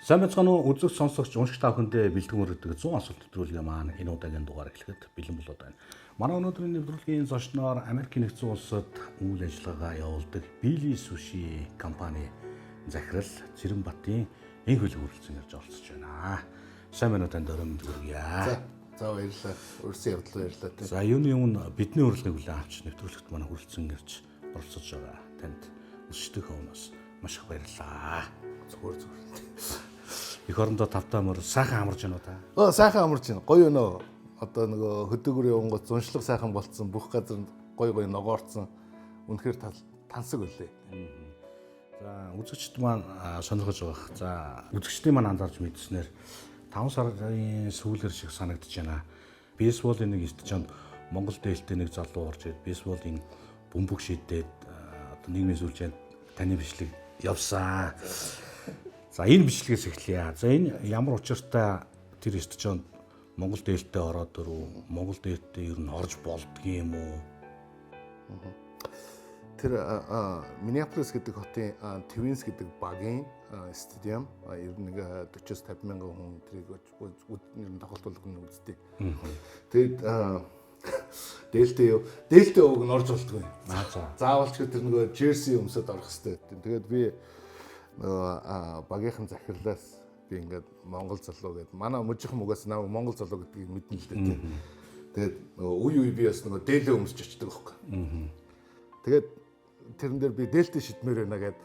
Сайн байцгаана уу үзэгч сонсогч уншигч та бүхэндээ бэлтгэн өргөдөг 100 асуулт нэвтрүүлгээ маань энэ удаагийн дугаар эхлэхэд бэлэн болоод байна. Манай өнөөдрийн нэвтрүүлгийн зочноор Америк нэгдсэн улсад үйл ажиллагаа явуулдаг Billy Sushi компани захирал Цэранбатын энх хөлөг хүрэлцэн ирж оролцож байна. Сайн байна уу танд өрөө мэнд хүргье. За баярлалаа. Өрсөн явдлаа баярлалаа. За юуны өмнө бидний урилгыг хүлээн авч нэвтрүүлэгт манай хүрэлцэн ирж оролцож байгаа танд өсчдөх өмнөөс маш их баярлалаа. Зүгээр. Эх орондоо тавтаа мөр сайхан амарч байна уу та? Сайхан амарч байна. Гоё өнөө. Одоо нөгөө хөдөөгөр явангууд зуншлаг сайхан болцсон. Бүх газар гоё ногоорцсон. Үнэхээр тансаг үлээ. За үзэгчд маань сонирхож байгаа. За үзэгчдийн маань анзаарч мэдснээр 5 сарын сүүлэр шиг санагдаж байна. Бейсболын нэг стадионд Монгол дээлтэй нэг залуу орж ирээд бейсболын бөмбөг шийдээд одоо нийгмийн сүлжээнд таны бичлэг явсан. За энэ бичлэгээс эхлэе. За энэ ямар учиртай тэр стадионд Монгол дээлтэй ороод дөрөв Монгол дээлтэй ер нь орж болдгийм үү? Тэр Миннеаполис гэдэг хотын Твинс гэдэг багийн стадиум ер нь нэг 40-50 мянган хүн тэрийг ер нь тоглолт болгоно үзтээ. Тэгээд дээлтэй уг нь орж болдгоо. Заавал ч тэр нөгөө жерси өмсөд орох хэрэгтэй. Тэгээд би нөгөө багийнхан захирлаас би ингээд Монгол залуу гэдэг манай мужийнхан угаас наа Монгол залуу гэдгийг мэднэ л дээ. Тэгээд нөгөө үе би бас нөгөө дээлээ өмсөж очдөг байхгүй. Тэгээд тэрэн дээр би дээлтэй шидмээр байна гэд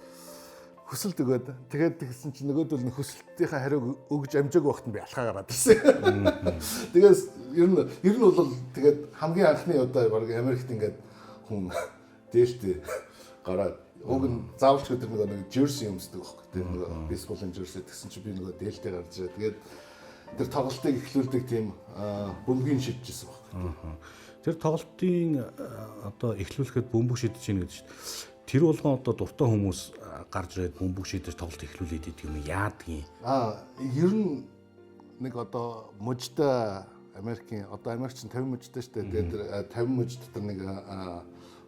хүсэлт өгөөд тэгээд тэгсэн чинь нөгөөдөл нь хүсэлтийнхаа хариуг өгж амжаагүй байхад нь би алхаа гараад ирсэн. Тэгээс ер нь бол тэгээд хамгийн анхны удаа баг Америкт ингээд хүн дээлтэй гараад уг нь заавалч өдөр нэг жерси өмсдөг байхгүй. Тэр нэг бейсболын жерси гэсэн чинь би нөгөө дээлтэй гарч ирээ. Тэгээд тэр тоглолтыг эхлүүлдэг тийм бөмбөгийн шидчихсэн байхгүй. Тэр тоглолтын одоо эхлүүлэхэд бөмбөг шидэж гин гэдэг чинь тэр болгон одоо дуртай хүмүүс гарч ирээд бөмбөг шидэж тоглолт эхлүүлээд идэг юм яадгийн. Ер нь нэг одоо мужтай Америкийн одоо Америкч 50 мужтай шүү дээ. Тэгээд 50 муж дотор нэг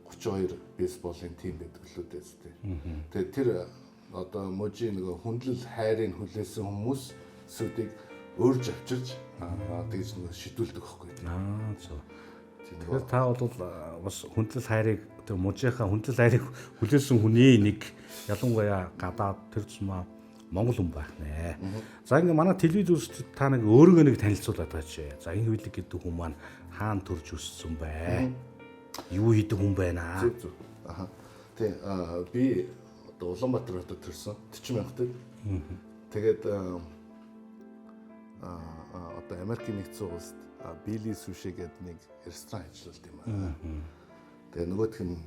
32 бейсболын тим байдаг л үү дээ. Тэгээд тэр одоо мужийн нэг хүндлэл хайрыг хүлээсэн хүмүүс сүдийг өөрж авчирч тэгж нэг шидүүлдэг байхгүй. Зөв. Тэгэхээр та бол бас хүндлэл хайрыг тэр мужийнхаа хүндлэл хайрыг хүлээсэн хүний нэг ялангуяа гадаад тэр зумаа Монгол хүн байх нэ. За ингээ манай телевиз үзэгчид та нэг өөрийгөө нэг танилцуулаад байгаа чи. За энэ хөвлөг гэдэг хүн маань хаана төрж өссөн бэ? Юу хийдэг хүн байна? Зүг. Тий би одоо Улаанбаатар хотод төрсөн 40 мянгатад. Тэгээд одоо Америкийн нэгдсэн улсад Billy Sushi гэдэг нэг ресторан ажиллаад юм аа. Тэгээ нөгөөх нь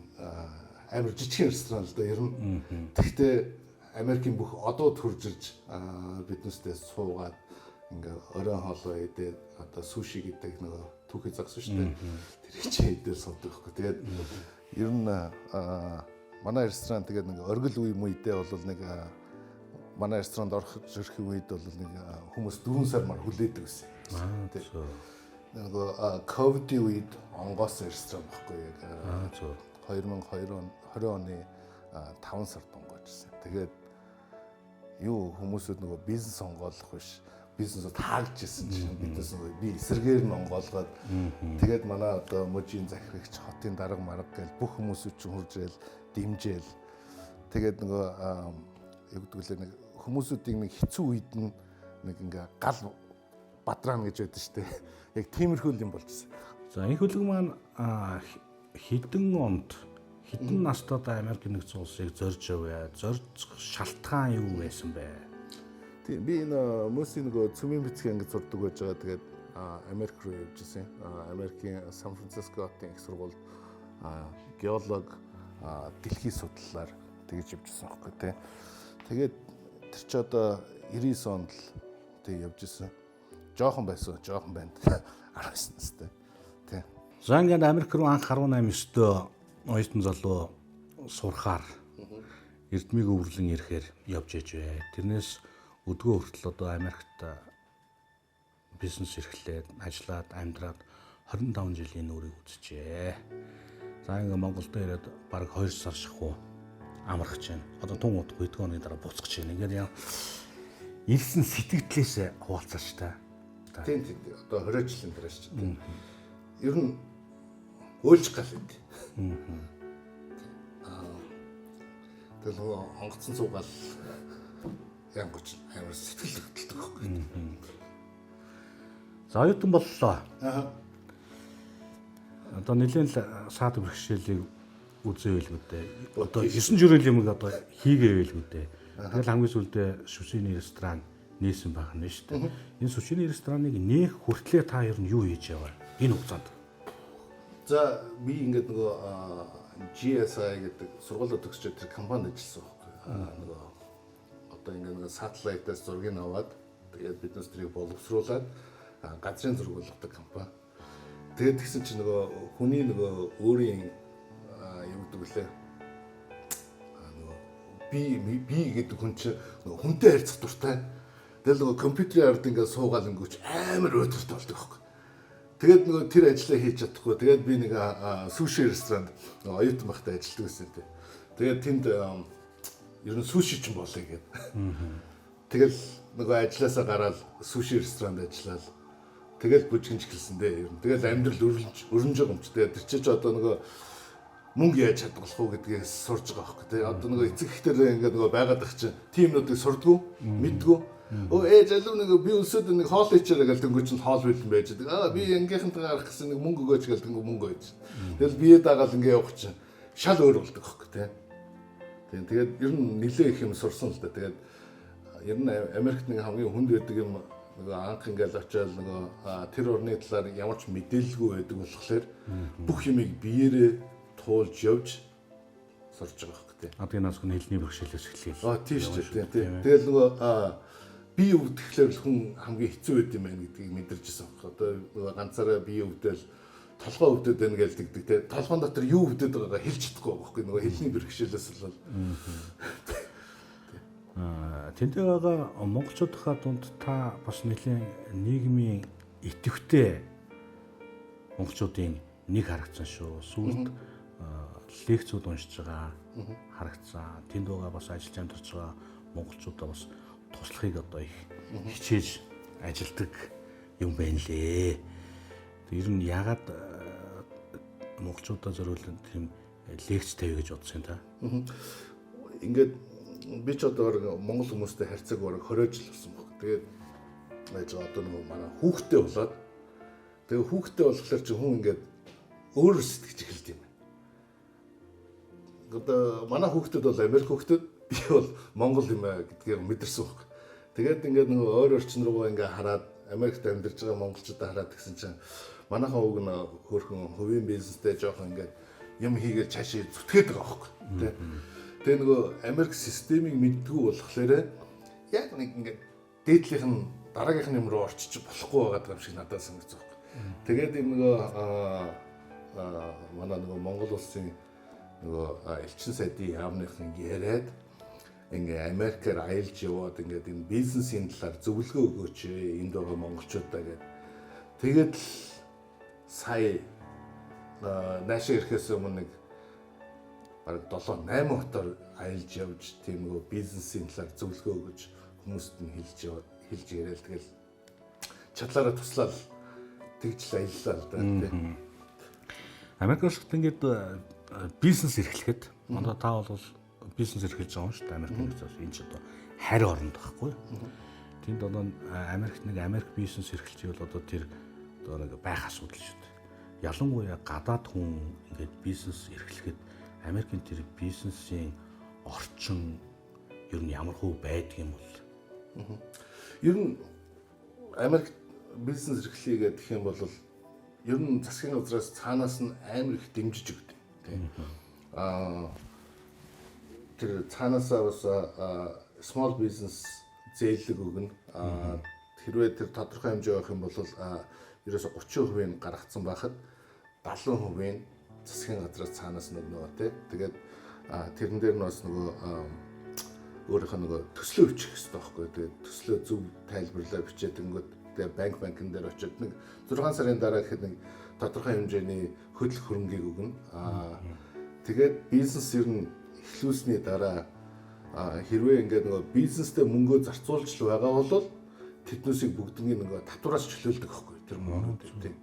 амар жижиг ресторан л да ер нь. Гэхдээ Америкийн бүх одууд хурж ирж биднээсээ суугаад ингээ оройн хоолой идээд одоо суши гэдэг нөгөө түүхий загсан шүү дээ. Тэр хичээ дээр суудаг байхгүй. Тэгээд ер нь манай ресторан тэгээд нэг оргил үе мүйдээ бол нэг манай ресторанд орох зэрхэн үед бол нэг хүмүүс 4 сар мар хүлээдэг гэсэн. Нөгөө ковидын үед онгоос ресторан байхгүй яг 2020 оны 5 сард онгойжсэн. Тэгээд юу хүмүүсүүд нөгөө бизнес онгоолох биш бизнесээ таалж ирсэн чинь биднес би эсэргээр нь онгоолгоод тэгээд манай одоо мужийн захирагч хотын дарга марга гэл бүх хүмүүсүүд чинь хуржээл дэмжээл тэгээд нөгөө юу гэдэг лээ нэг хүмүүсүүдийг нэг хэцүү үед нэг ингээ гал бадраана гэж байдаг шүү дээ. Яг тиймэрхүү юм болжсэн. За энэ хөлөг маань хэдэн настад Америк нэгдсэн улсыг зорж яваа. Зорж шалтгаан юу байсан бэ? Тийм би энэ мөсийн нөгөө цөмийн бицгийн ангид сурдаг байж байгаа. Тэгээд Америк руу явж ирсэн. Америкийн Сан Франциско хотын их сургуульд геолог дэлхий судлалаар тэгж явж ирсэн байхгүй тий. Тэгээд тэр ч одоо 99 онд л тэг явж ирсэн. Жохон байна. 19 настай. Тий. За ингээд Америк руу анх 18-9 оюутан залуу сурахаар эрдмийг өвөрлөн ирэхээр явж ээж бай. Тэрнээс өдгөө хүртэл одоо Америкт бизнес эрхлээд, ажиллаад, амьдраад 25 жилийн нүрийг үзчихээ. За ингээд Монголд ирээд бараг 2 сар шахуу амарч байна. Одоо тун удахгүй 2 оны дараа буцах гэж байна. Ингээд ирсэн сэтгэлдлээс хуваалцаач та. Тийм одоо 20 жилийн дараа ч тийм. Ер нь өөлж гал үт. Тэгэл хонгоцсон цуугаал янгоч амар сэтгэл хөдлөлтөг байхгүй. За оюутан боллоо. Одоо нэлээд саад бэрхшээлийг үзээвэл мэдээ. Одоо 9 жирийн юмыг одоо хийгээвэл мэдээ. Тэгэл хамгийн сүүлдээ сушины ресторан нээсэн байх нь шүү дээ. Энэ сушины рестораныг нээх хүртлээр та ер нь юу хийж яваа? Энэ хугацаанд. За би ингээд нөгөө GSI гэдэг сургуулиуд төгсчод тэр компанид ажилласан байхгүй. Нөгөө одоо ингээд нөгөө сателлайтаас зургийг аваад тэгээд биднес тэрийг боловсруулад газрын зураг болгодог компани. Тэгээд тэгсэн чинь нөгөө хүний нөгөө өөрийн юу гэдэг лээ. Нөгөө би гэдэг хүн чинь нөгөө хүнтэй харьцах дуртай. Тэгэл нөгөө компьютерийн ард ингээд суугаал ингүүч амар өдөрт болдог байхгүй. Тэгээд нөгөө тэр ажлаа хийж чадахгүй. Тэгээд би нэг суши ресторанд оюутан байхдаа ажилладаг байсан тийм. Тэгээд тэнд ер нь суши ч юм болъё гэдэг. Тэгэл нөгөө ажилласаа гараад суши ресторанд ажиллаад тэгэл бүжгэнж эхэлсэн дээ. Ер нь тэгэл амьдрал өрнөж байгаа юм чи. Тэгээд тэр чинь одоо нөгөө мөнгө яаж хадгалах уу гэдгээс сурж байгаа байхгүй тийм. Одоо нөгөө эцэг ихтэй ингээд нөгөө байгаад ах чинь тиймнүүдийг сурдгүү, мэддгүү. Залуу нэг би өсөд нэг хоол ичээрэй гэл тэнгуү чинь хоол бэлэн байж байгаа. Би ангийнхантайгаа гарах гэсэн нэг мөнгө өгөөч гэл тэнгуү мөнгө өгөөч. Тэгэл бие дагаал ингээ явах чинь шал өөр болдог байхгүй тийм. Тэгээд ер нь нилээ их юм сурсан л да. Тэгээд ер нь Америкт нэг хамгийн хүнд байдаг юм нөгөө анх ингээл очиод нөгөө тэр орны талаар ямар ч мэдээлэлгүй байдаг болохоор бүх юмыг биеэрээ туулж явж сурж байгаа байхгүй тийм. Одоо энэ нас хүн хэлний бэрхшээлээс эхлэв. Тийм шүү дээ тийм. Тэгэл нөгөө бие өвдөхлөөр л хүн хамгийн хэцүү байд юм байна гэдгийг мэдэрч байсан баг. Одоо нөгөө ганцаараа бие өвдөл толгой өвдөд байна гэж дэгдэг те. Толгойн дотор юу өвдөд байгаагаа хэлж чадахгүй байхгүй нөгөө хэлний бэрхшээлээс бол. Тэнтэй байгаа монголчуудынхаа дунд та бас нэлийн нийгмийн идэвхтэй монголчуудын нэг харагдсан шүү. Сүүлд лекцүүд уншиж байгаа харагдсан. Тэнд байгаа бас ажиллаж амьдарч байгаа монголчуудаа бас туслахыг одоо их хичээж ажилдаг юм байна лээ. Ер нь ягаад монголчуудаа зориулсан тийм лекц тавья гэж бодсон та? Ингээд би ч одоо монгол хүмүүстэй харьцааг бараг 20 жил болсон баг. Тэгээд яаж одоо нэг манай хүүхдтэй болоод тэгээд хүүхдтэй болохоор чи хүн ингээд өөрөөр сэтгэж эхэлдэг юм. Одоо манай хүүхдүүд бол Америк хүүхдүүд, би бол монгол юм аа гэдгийг мэдэрсэн баг. Тэгээд ингээд нөгөө өөр орчин руугаа ингээд хараад Америкт амьдарч байгаа монголчуудаа хараад гэсэн чинь манайхан уг нь хөөрхөн хувийн бизнестэй жоохон ингээд юм хийгээл цаашаа зүтгээд байгаа байхгүй. Тэгээ нөгөө Америк системийг мэддгүү болохоор яг нэг ингээд дээдлийнх нь дараагийнх нь юм руу орчиж болохгүй байгаа юм шиг надад санагдсан байхгүй. Тэгээд энэ нөгөө манай нөгөө Монгол улсын нөгөө элчин сайдын яамныхан яриад ингээ Америкээр аялж яваад ингээд энэ бизнесийн талаар зөвлөгөө өгөөч энд байгаа монголчуудаа гэдэг. Тэгээд сая наашаа ирэхээс өмнө нэг бараг 7-8 хотоор аялж явж тийм нөгөө бизнесийн талаар зөвлөгөө өгөж хүмүүст нь хэлж яриад тэгэл чадлаараа туслаад тэгж аяллаа л да тийм. Америкт ингээд бизнес эрхлэхэд одоо та бол бизнес эрхэлж байгаа юм шүү дээ. Америкт энэ ч одоо харь оронд байхгүй. Тэнд одоо Америк бизнес эрхэлж ивэл одоо тэр одоо нэг байх асуудал шүү дээ. Ялангуяа гадаад хүн ингээд бизнес эрхлэхэд Америкийн тэр бизнесийн орчин ер нь ямар хөө байдаг юм бол. Ер нь Америк бизнес эрхлэе гэх юм бол ер нь засгийн газраас цаанаас нь амар их дэмжиж өгдөг тийм. Тэр цаанаасаа бас small business зээлэг өгнө. Хэрвээ тэр тодорхой хэмжээ байх юм бол ерөөсө 30% гаргацсан байхад 70% засгийн газраас цаанаас нөгөө тий. Тэгээд тэрэн дээр нь бас нөгөө өөрийнхөө нөгөө төслөө бичих хэрэгтэй байхгүй. Тэгээд төслөө зөв тайлбарлаа бичээд ингээд тэгээд банкн дээр очиод нэг 6 сарын дараа гэхэд нэг тодорхой хэмжээний хөдөлгөөн хөрөнгийг өгнө. Тэгээд бизнес ер нь эхлүүлсний дараа хэрвээ ингээд нөгөө бизнестэй мөнгөө зарцуулж байгаа бол тэднээсийг бүгднийг нөгөө татвараас чөлөөлдөг байхгүй тэр мөнгөд тийм.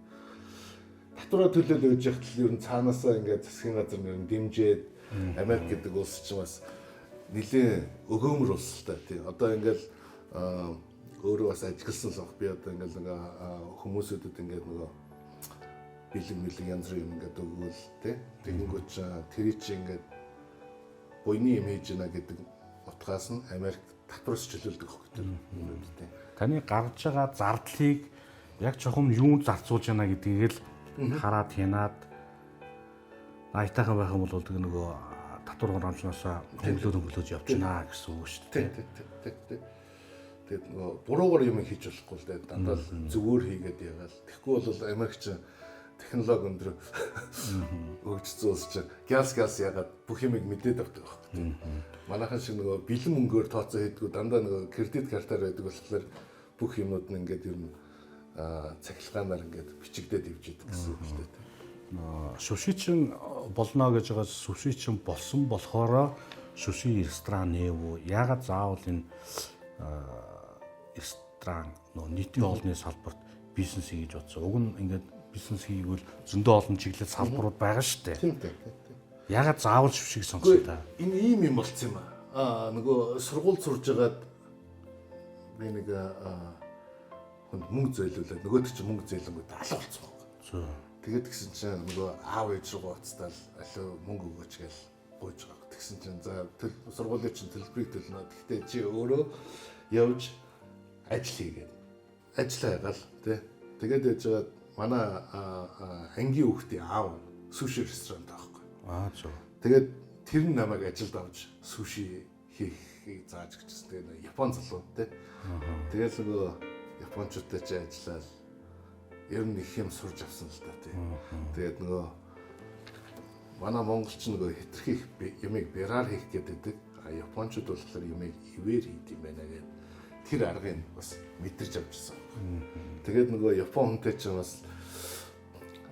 Татвараа төлөөлөө гэж яхад ер нь цаанаасаа ингээд засгийн газар нэр дэмжээд Америк гэдэг улс чинь бас нэлийн өгөөмөр улс л та тийм. Одоо ингээд өөрөө бас ажилласан л баг. Би одоо ингээд нөгөө хүмүүсүүдэд ингээд нөгөө бэлэн янз бүрийн юм ингээд өгвөл тийм. Тэгэнгүүт тэр чинь ингээд буйны имиж нэ гэдэг утгаас нь Америк татвараас чөлөөлдөг хөх гэдэг юм тийм. Таны гарч байгаа зардлыг яг чухам юунд зарцуулж яана гэдгийг л хараад хянаад найтайхан байх юм бол тэг нөгөө татвар хурамчнаасаа хөнгөлөж явж байна гэсэн үг шүү дээ. Тийм. Тэгээд нөгөө буруугаар юм хийж болохгүй л дээ. Дандаа зөвөр хийгээд яагаад. Тэгэхгүй бол Америкч технологи өндөр өгчсөн улс чинь газ ягаад бүх юмыг мэдээд авдаг байхгүй. Манайхан шиг нөгөө бэлэн мөнгөөр тооцоо хийдгүү дандаа нөгөө кредит картаар байдаг болохоор бүх юмуд нь ингээд ер нь цахилгаанаар ингээд бичигдээд ивж идэг гэсэн үг л дээ. Шүшичин болно гэж байгаа шүшичин болсон болохоор шүши ресторан нэв ягаад заавал энэ ресторан нийтийн олонны салбарт бизнес хийж бодсон. Уг нь ингээд бизнес хийгвэл зөндөө олон чиглэл салбарууд байгаа шүү дээ. Тийм. Ягаад заавал шүшиг сонгосон та? Энэ ийм юм болцсон юм аа. Нөгөө сургууль сурж байгаад би нэг мөнгө зөөлүүлээд нөгөөд чинь мөнгө зөөлөнгөд алга болсон байна. Тэгээд тэгсэн чинь нөгөө аав ээж рүү уцтаал алуу мөнгө өгөөч гэж гуйж байгаа. Тэгсэн чинь за сургуулийн чинь төлбөрийг төлнө. Гэхдээ чи өөрөө явж ажил хийгээд ажил хайгаал тий. Тэгээд яж байгаа манай ангийн хүүхдийн аав суши ресторант таахгүй. Зөв. Тэгээд тэр нь намайг ажилд авч суши хийхийг зааж өгчсэн. Тэгээд Япон залуу тий. Тэгээд нөгөө японочтой ч ажиллаад ер нь их юм сурж авсан л да тий. Тэгээд нөгөө манай монголч нөгөө хитрхи юмыг бяраар хийх гэдэг. Японочд болохоор юмыг ивэр хийд юм байна гэдэг тэр аргыг бас мэдэрч авчихсан. Тэгээд нөгөө Япон хүнтэй ч бас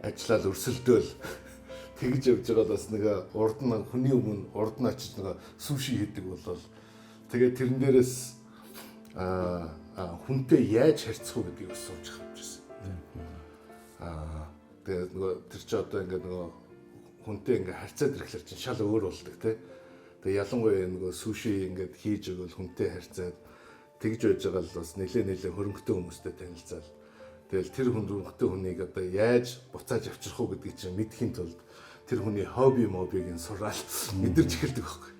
ажиллаад өрсөлдөөл тэгж явж байгаад бас нэг урд нь хүний өмнө урд нь очиж нэг суши хийдэг болол тэгээд тэрэн дээрээс хүнтэй яаж харьцах вэ гэдгийг сурч авчихсан. Тэгээд нөгөө тэр чи одоо ингээд нөгөө хүнтэй ингээд харьцаад ирэхлээр чинь шал өөр болдог тий. Тэгээд ялангуяа нөгөө суши ингээд хийж өгвөл хүнтэй харьцаад тэгж байж байгаа л бас нэлээ хөрөнгөтэй хүмүүстэй танилцал. Тэгэл тэр хөрөнгөтэй хүнийг одоо яаж буцааж авчрах уу гэдгийг чинь мэдхийн тулд тэр хүний хобби мобиг нь сураал мэдэрч эхэлдэг байхгүй.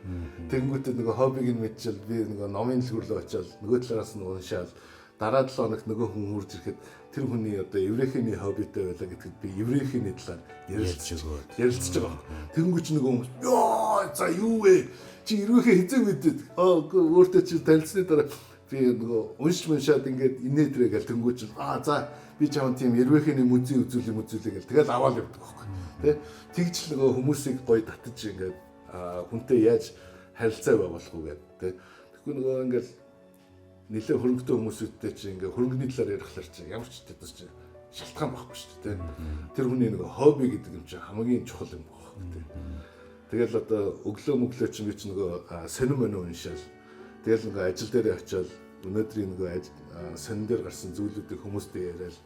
Тэгэнгүүтээ нөгөө хоббиг нь мэдчихэл би нөгөө номын дэлгүүр рүү очиад нөгөө талаас нь уншаал дараа 7 хоногт нөгөө хүн хурж ирэхэд тэр хүний одоо еврейхний хоббитэй байлаа гэдэгт би еврейхний талаар ярилцж байгаа. Тэгэнгүүт ч нөгөө хүмүүс ёо за юу вэ? Чи еврейхээ хэзээ мэдээд өөртөө чи танилцсны дараа би нөгөө уншаад ингээд инээдрээ гэл тэнгүүч за би чам тийм эрвэхний музей үзүүлээ гэл тэгэл аваад явдаг байхгүй тий тэгж л нөгөө хүмүүсийг гоё татаж ингээд хүнтэй яаж харилцаа байгуулах уу гэдэг тий тэгэхгүй нөгөө ингээд нэлээ хөрөнгөтэй хүмүүсүүдтэй чи ингээд хөрөнгөний талаар ярихлаар чи ямар ч тэдэс чи шалтгаан байхгүй шүү дээ тий тэр хүний нөгөө хобби гэдэг юм чи хамгийн чухал юм байхгүй тий тэгэл одоо өглөө чи би чи нөгөө сонин мөнө уншаал тэгэл нөгөө ажил дээр очиод өнөөдрийн нөгөө сонин дээр гарсан зүйлүүдийг хүмүүстэй яриад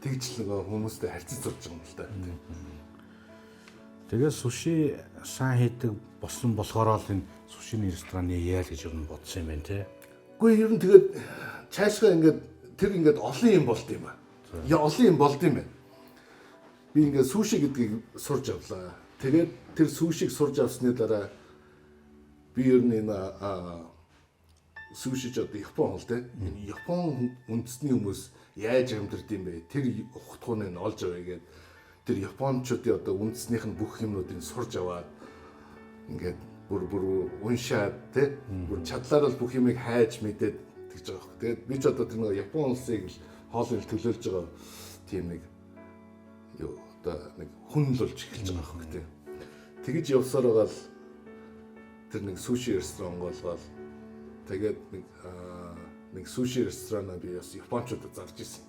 тэгж л нөгөө хүмүүстэй харьцаж сурч байгаа юм л да. Тэгээд суши сайн хийдэг болсон болохоор л энэ сушины рестораны яал гэж юу бодсон юм байна те. Үгүй ер нь тэгээд цаашгаа ингээд тэр ингээд олон юм болд юм аа. Олон юм болд юм байна. Би ингээд суши гэдгийг сурж авлаа. Тэгээд тэр сушиг сурж авсны дараа би ер нь энэ сушиж одоо Япон хол те. Энэ Япон үндэсний хүмүүс яаж амьдард юм бэ? Тэр ухтгууныг нь олж авъя гэдэг. Тэр японочдын одоо үндэснийх нь бүх юмнуудыг сурж аваад ингээд бүр уншаад те. Бүр чадлаар л бүх юмыг хайж мэдээд тэгж байгаа хэрэг. Тэгээд би ч одоо тэр нэг Япон улсыг л хоолыг төлөөлж байгаа тийм нэг юу одоо нэг хүн л болж эхэлж байгаа хэрэг те. Тэгж явсаар байгаа л тэр нэг суши ресторан болгоод тэгээд нэг суши ресторанаа би бас японочдод зарж ирсэн.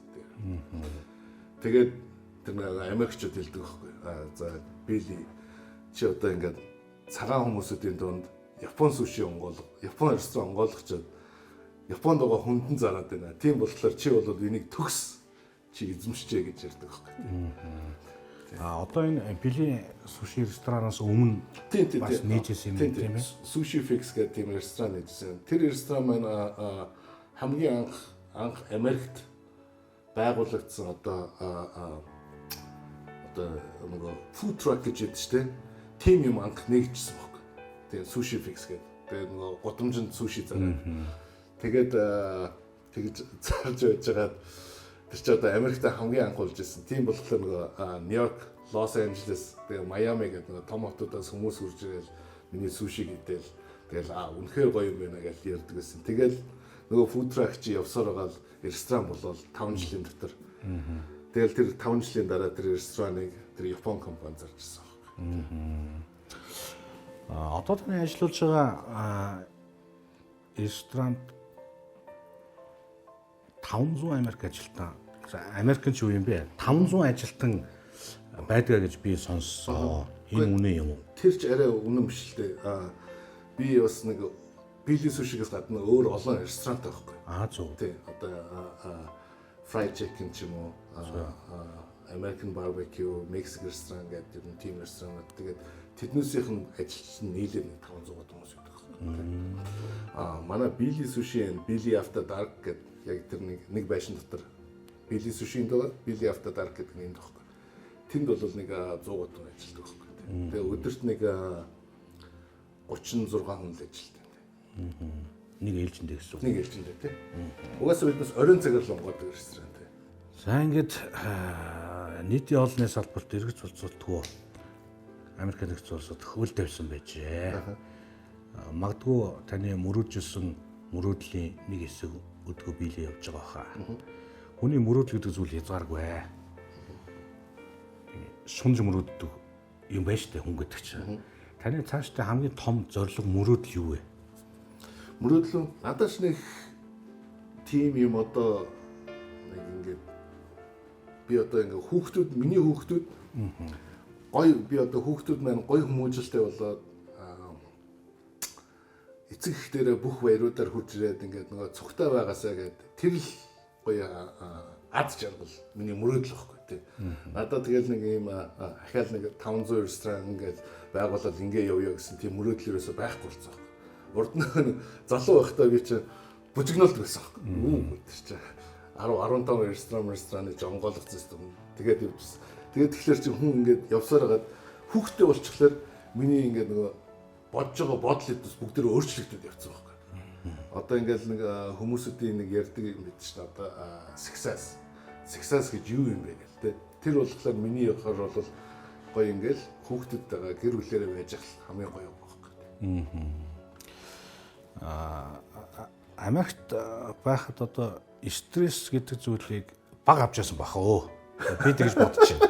Тэгээд тэр нэг Америкчууд хэлдэг байхгүй. За били чи одоо ингээд цагаан хүмүүсийн дунд Япон суши Япон ресторан онгойлгочод Японд байгаа хүндэн зараад байна. Тийм болохоор чи бол энийг төгс чи эзэмшчээ гэж ярьдаг байхгүй. Одоо энэ Били суши ресторанаас өмнө бас нээжсэн юм тийм ээ. Sushi Fix гэдэг тийм ресторан нээжсэн. Тэр ресторан маань хамгийн анх Америкт байгуулагдсан одоо нөгөө food truck гэж яддаг шүү дээ. Тим юм анх нээгдсэн байхгүй. Тэгээ Sushi Fix гэдэг. Тэгээ нөгөө гудамжинд суши зараад. Тэгээд тэгж зарж байжгаад тэр чи одоо Америкт хамгийн анх болж ирсэн. Тийм болохоор нөгөө Нью-Йорк, Лос Анжелес, тэгээ Майами гэдэг нөгөө том хотуудаас хүмүүс үрж ирэл миний суши гэдэл тэгэл үнэхээр гоё юм байна гэж ярьдаг байсан. Тэгэл нөгөө food truck чи явсаар байгаа ресторан болол 5 жилийн дотор. Тэгэл тэр 5 жилийн дараа тэр рестораныг тэр Япон компани зарж ирсэн байна. Одоо таны ажиллаж байгаа ресторанд 500 Америк ажилтан. Америкч юу юм бэ? 500 ажилтан байдгаа гэж би сонссон. Энэ үнэн юм уу? Тэр ч арай үнэн биш л дээ. Би бас нэг Били сушигээс гадна өөр олон ресторант байхгүй. Зөв. Тий. Одоо fried chicken ч юм уу, American barbecue, Mexican ресторан гэдэг юм тийм ресторанууд. Тэгээд тэднээсийнх нь ажилч нь нийлээд 500 хүмүүс байдаг байхгүй. Манай Били суши and Bili After Dark гэдэг яг тэр нэг байшин дотор Били сушинд байгаа Bili After Dark гэдэг нэм тоххой. Тэнд бол нэг 100 хүн ажилладаг байхгүй. Тэгээ өдөрт нэг 36 хүн л ажилладаг. Нэг ээлжиндээ гэсэн үг. Нэг ээлжиндээ тий. Угаасаа биднес оройн цагаар л онгодог ресторан тий. За ингээд нийтийн олонний салбарт эргэж болцолтгүй Америк нэгдсэн улсад хөл тавьсан байжээ. Магадгүй таны мөрөөджилсэн мөрөөдлийн нэг хэсэг өдгөө биелээ явж байгаа хаа. Хүний мөрөөдөл гэдэг зүйл хязгааргүй. Шунж мөрөөддөг юм байна штэ хүн гэдэг чинь. Таны цаашдаа хамгийн том зорилго мөрөөдөл юу вэ? Мөрөөдөл надаас нэг тим юм одоо нэг ингээд би одоо ингээд хүүхдүүд миний хүүхдүүд гоё би одоо хүүхдүүд маань гоё хүмүүжлтэй болоод эцэг их дээрээ бүх баяруудаар хүчрээд ингээд нөгөө цогтой байгаасаа гэд тэр л гоё аз жаргал миний мөрөөдөл واخгүй тий. Надад тэгэл нэг юм ахаал нэг 500 ресторан ингээд байгуулаад ингээ явъя гэсэн тийм мөрөөдөл ерөөсөй байхгүй болсон. Урд нь залуу байхдаа би чи бүжигнолд байсан байхгүй. Тэр чи 10 15 рестораны жонгоолгоцсон юм. Тэгээд явчихсан. Тэгээд тэгэхээр чи хүн ингээд явсаар хагаад хүүхдтэй болчихлоор миний ингээд нөгөө бодож байгаа бодол хэдс бүгдээ өөрчлөгдөд явцсан байхгүй. Одоо ингээд нэг хүмүүсүүдийн нэг ярьдаг юм бид чинь одоо success гэж юу юм бэ гэл тэ. Тэр болохоор миний явахаар бол гоё ингээд хүүхдүүдтэйгээ гэр бүлээрээ байж ах хамгийн гоё юм байхгүй. Америкт байхад одоо стресс гэдэг зүйлийг баг авч яасан бах өө. Би тэгж бодож байна.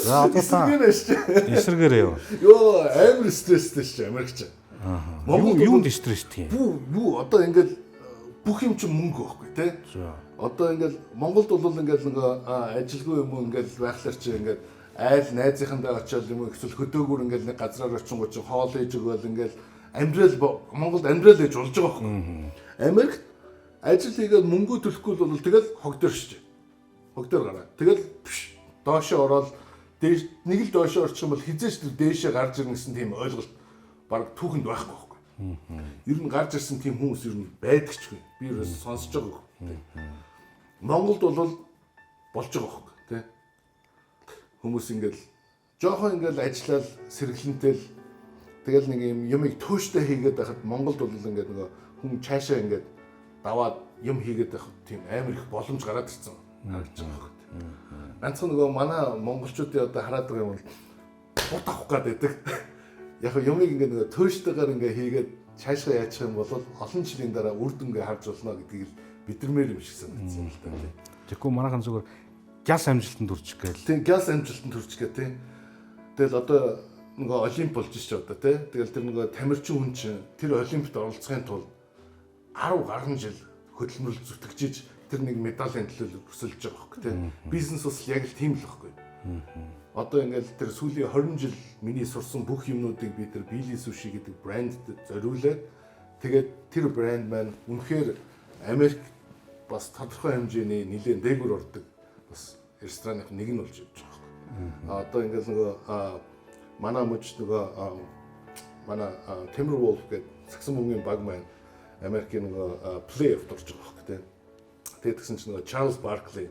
За одоо эсрэгээрээ юу? Йоо амар стресстэй ш Америкч. Юунд стресстэй юм? Бүү одоо ингээд бүх юм чинь мөнгө байхгүй тий. Одоо ингээд Монголд бол ингээд нөгөө ажилгүй юм уу ингээд байхлаар чи ингээд айл найзынхандаа очиод юм уу эсвэл хөдөөгөр ингээд нэг газраар очингууд чи хоол ээж өгөөл ингээд амьдрал Монголд амьдрал ээж болж байгаа байхгүй. Америкт ажил хийгээд мөнгө төлөхгүй бол тэгэл хогдор шиж. Хогдор гараа. Тэгэл доошоо ороод дээш нэг л доошоо орчих юм бол хизээч тэр дээшээ гарч ирнэ гэсэн тийм ойлголт баг түүхэнд байхгүй байхгүй. Ер нь гарч ирсэн тийм хүмүүс ер нь байдагчгүй. Би ерөөс сонсож байгаа. Монголд бол болж байгаа байхгүй тий. Хүмүүс ингээл жоохон ингээл ажиллаад сэргэлэнтэл тэгэл нэг юм юмыг төөштэй хийгээд байхад Монголд бол ингээд нөгөө хүн цаашаа ингээд даваад юм хийгээд байхад тийм амар их боломж гараад ирсэн харагдаж байгаа байхгүй. Ганцхан нөгөө манай монголчуудын одоо хараад байгаа юм бол бут авах гэдэг. Яг юмыг ингээд нөгөө төөштэйгээр ингээд хийгээд цаашаа яачих юм бол олон жилийн дараа үр дүнгээ харж болно гэдгийг л бидэрмээр юм шиг санагдсан л та тийм. Тэгэхгүй манайхан зүгээр гяс амжилтанд хүрчих гээл. Тийм гяс амжилтанд хүрчих гээ тийм. Тэгэл одоо нөгөө олимп болж ш одоо тий. Тэгэл тэр нөгөө тамирчин хүн чинь тэр олимпиад оролцохын тулд 10 гаруй жил хөдөлмөрлөл зүтгэжиж тэр нэг медалийн төлөө өсөлж байгаа байхгүй тий. Бизнес бас яг л тийм л байхгүй. Одоо ингээл тэр сүүлийн 20 жил миний сурсан бүх юмнуудыг би тэр Billy Sushi гэдэг брендд зориулаад тэгээд тэр брэнд маань үнэхээр Америк бас тодорхой хэмжээний нэлээд дээгүүр ордог бас ресторанных нэг нь болж явж байгаа юм. Одоо ингээл нөгөө манай мөч нөгөө манай Timber Wolf гэдэг саксон бөмбөгийн баг маань Америкийн нөгөө плей-офф орж байгаа хөөх гэдэг. Тэгээд тэгсэн чинь нөгөө Charles Barkley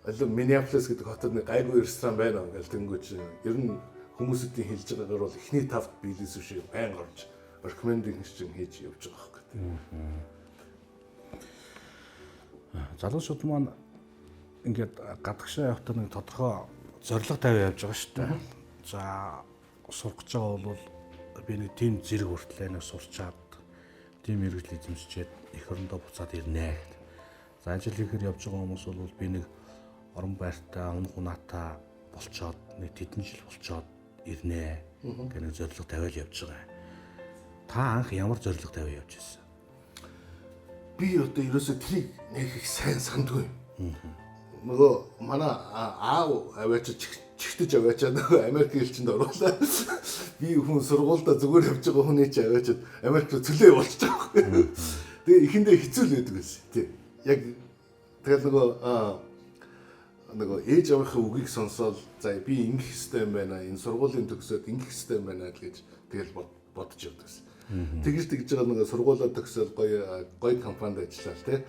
аль Миннеаполис гэдэг хотод нэг гайгүй ресторан байна гэж тэнгуүч ер нь хүмүүсүүдийн хэлж байгаагаар бол эхний тавд Billy Sushi байн орж рекомендинг хийж явж байгаа хөөх гэдэг. Залуучууд маань ингээд гадагшаа явахдаа нэг тодорхой зорилго тавиад явж байгаа шүү дээ. За сурах гэж байгаа бол би нэг тийм зэрэг хүртлээ нэг сурчаад тийм мэрэгжил эзэмшчихэд эх орондоо буцаад ирнэ гэх. За ажил хийхээр явж байгаа хүмүүс бол би нэг орон байртаа унах унаатай болцоод нэг тэдэн жил болцоод ирнэ гэх нэг зорилго тавиад явж байгаа. Та анх ямар зорилго тавиад явж ирсэн? Би одоо ерөөсөө трийг нэг их сайн сандгүй. Нөгөө манай аав аваач чихтэж аваачаа нөгөө Америк элчинд оруулаа. Би хүн сургуультай зүгээр явж байгаа хүний чи аваачаад Америк руу цөлөө явуулчих жоохгүй. Тэгээ ихэндээ хэцүү л байдаг байсан. Тий. Яг тэгэл нөгөө ээж аваахын үгийг сонсоод за би ингэх хэрэгтэй юм байна. Энэ сургуулийн төгсөөд ингэх хэрэгтэй юм байна гэж тэгэл бодож явдаг байсан. Тэгж байгаа нөгөө сургуулаа төгсөөд гоё компанид ажиллаа тий.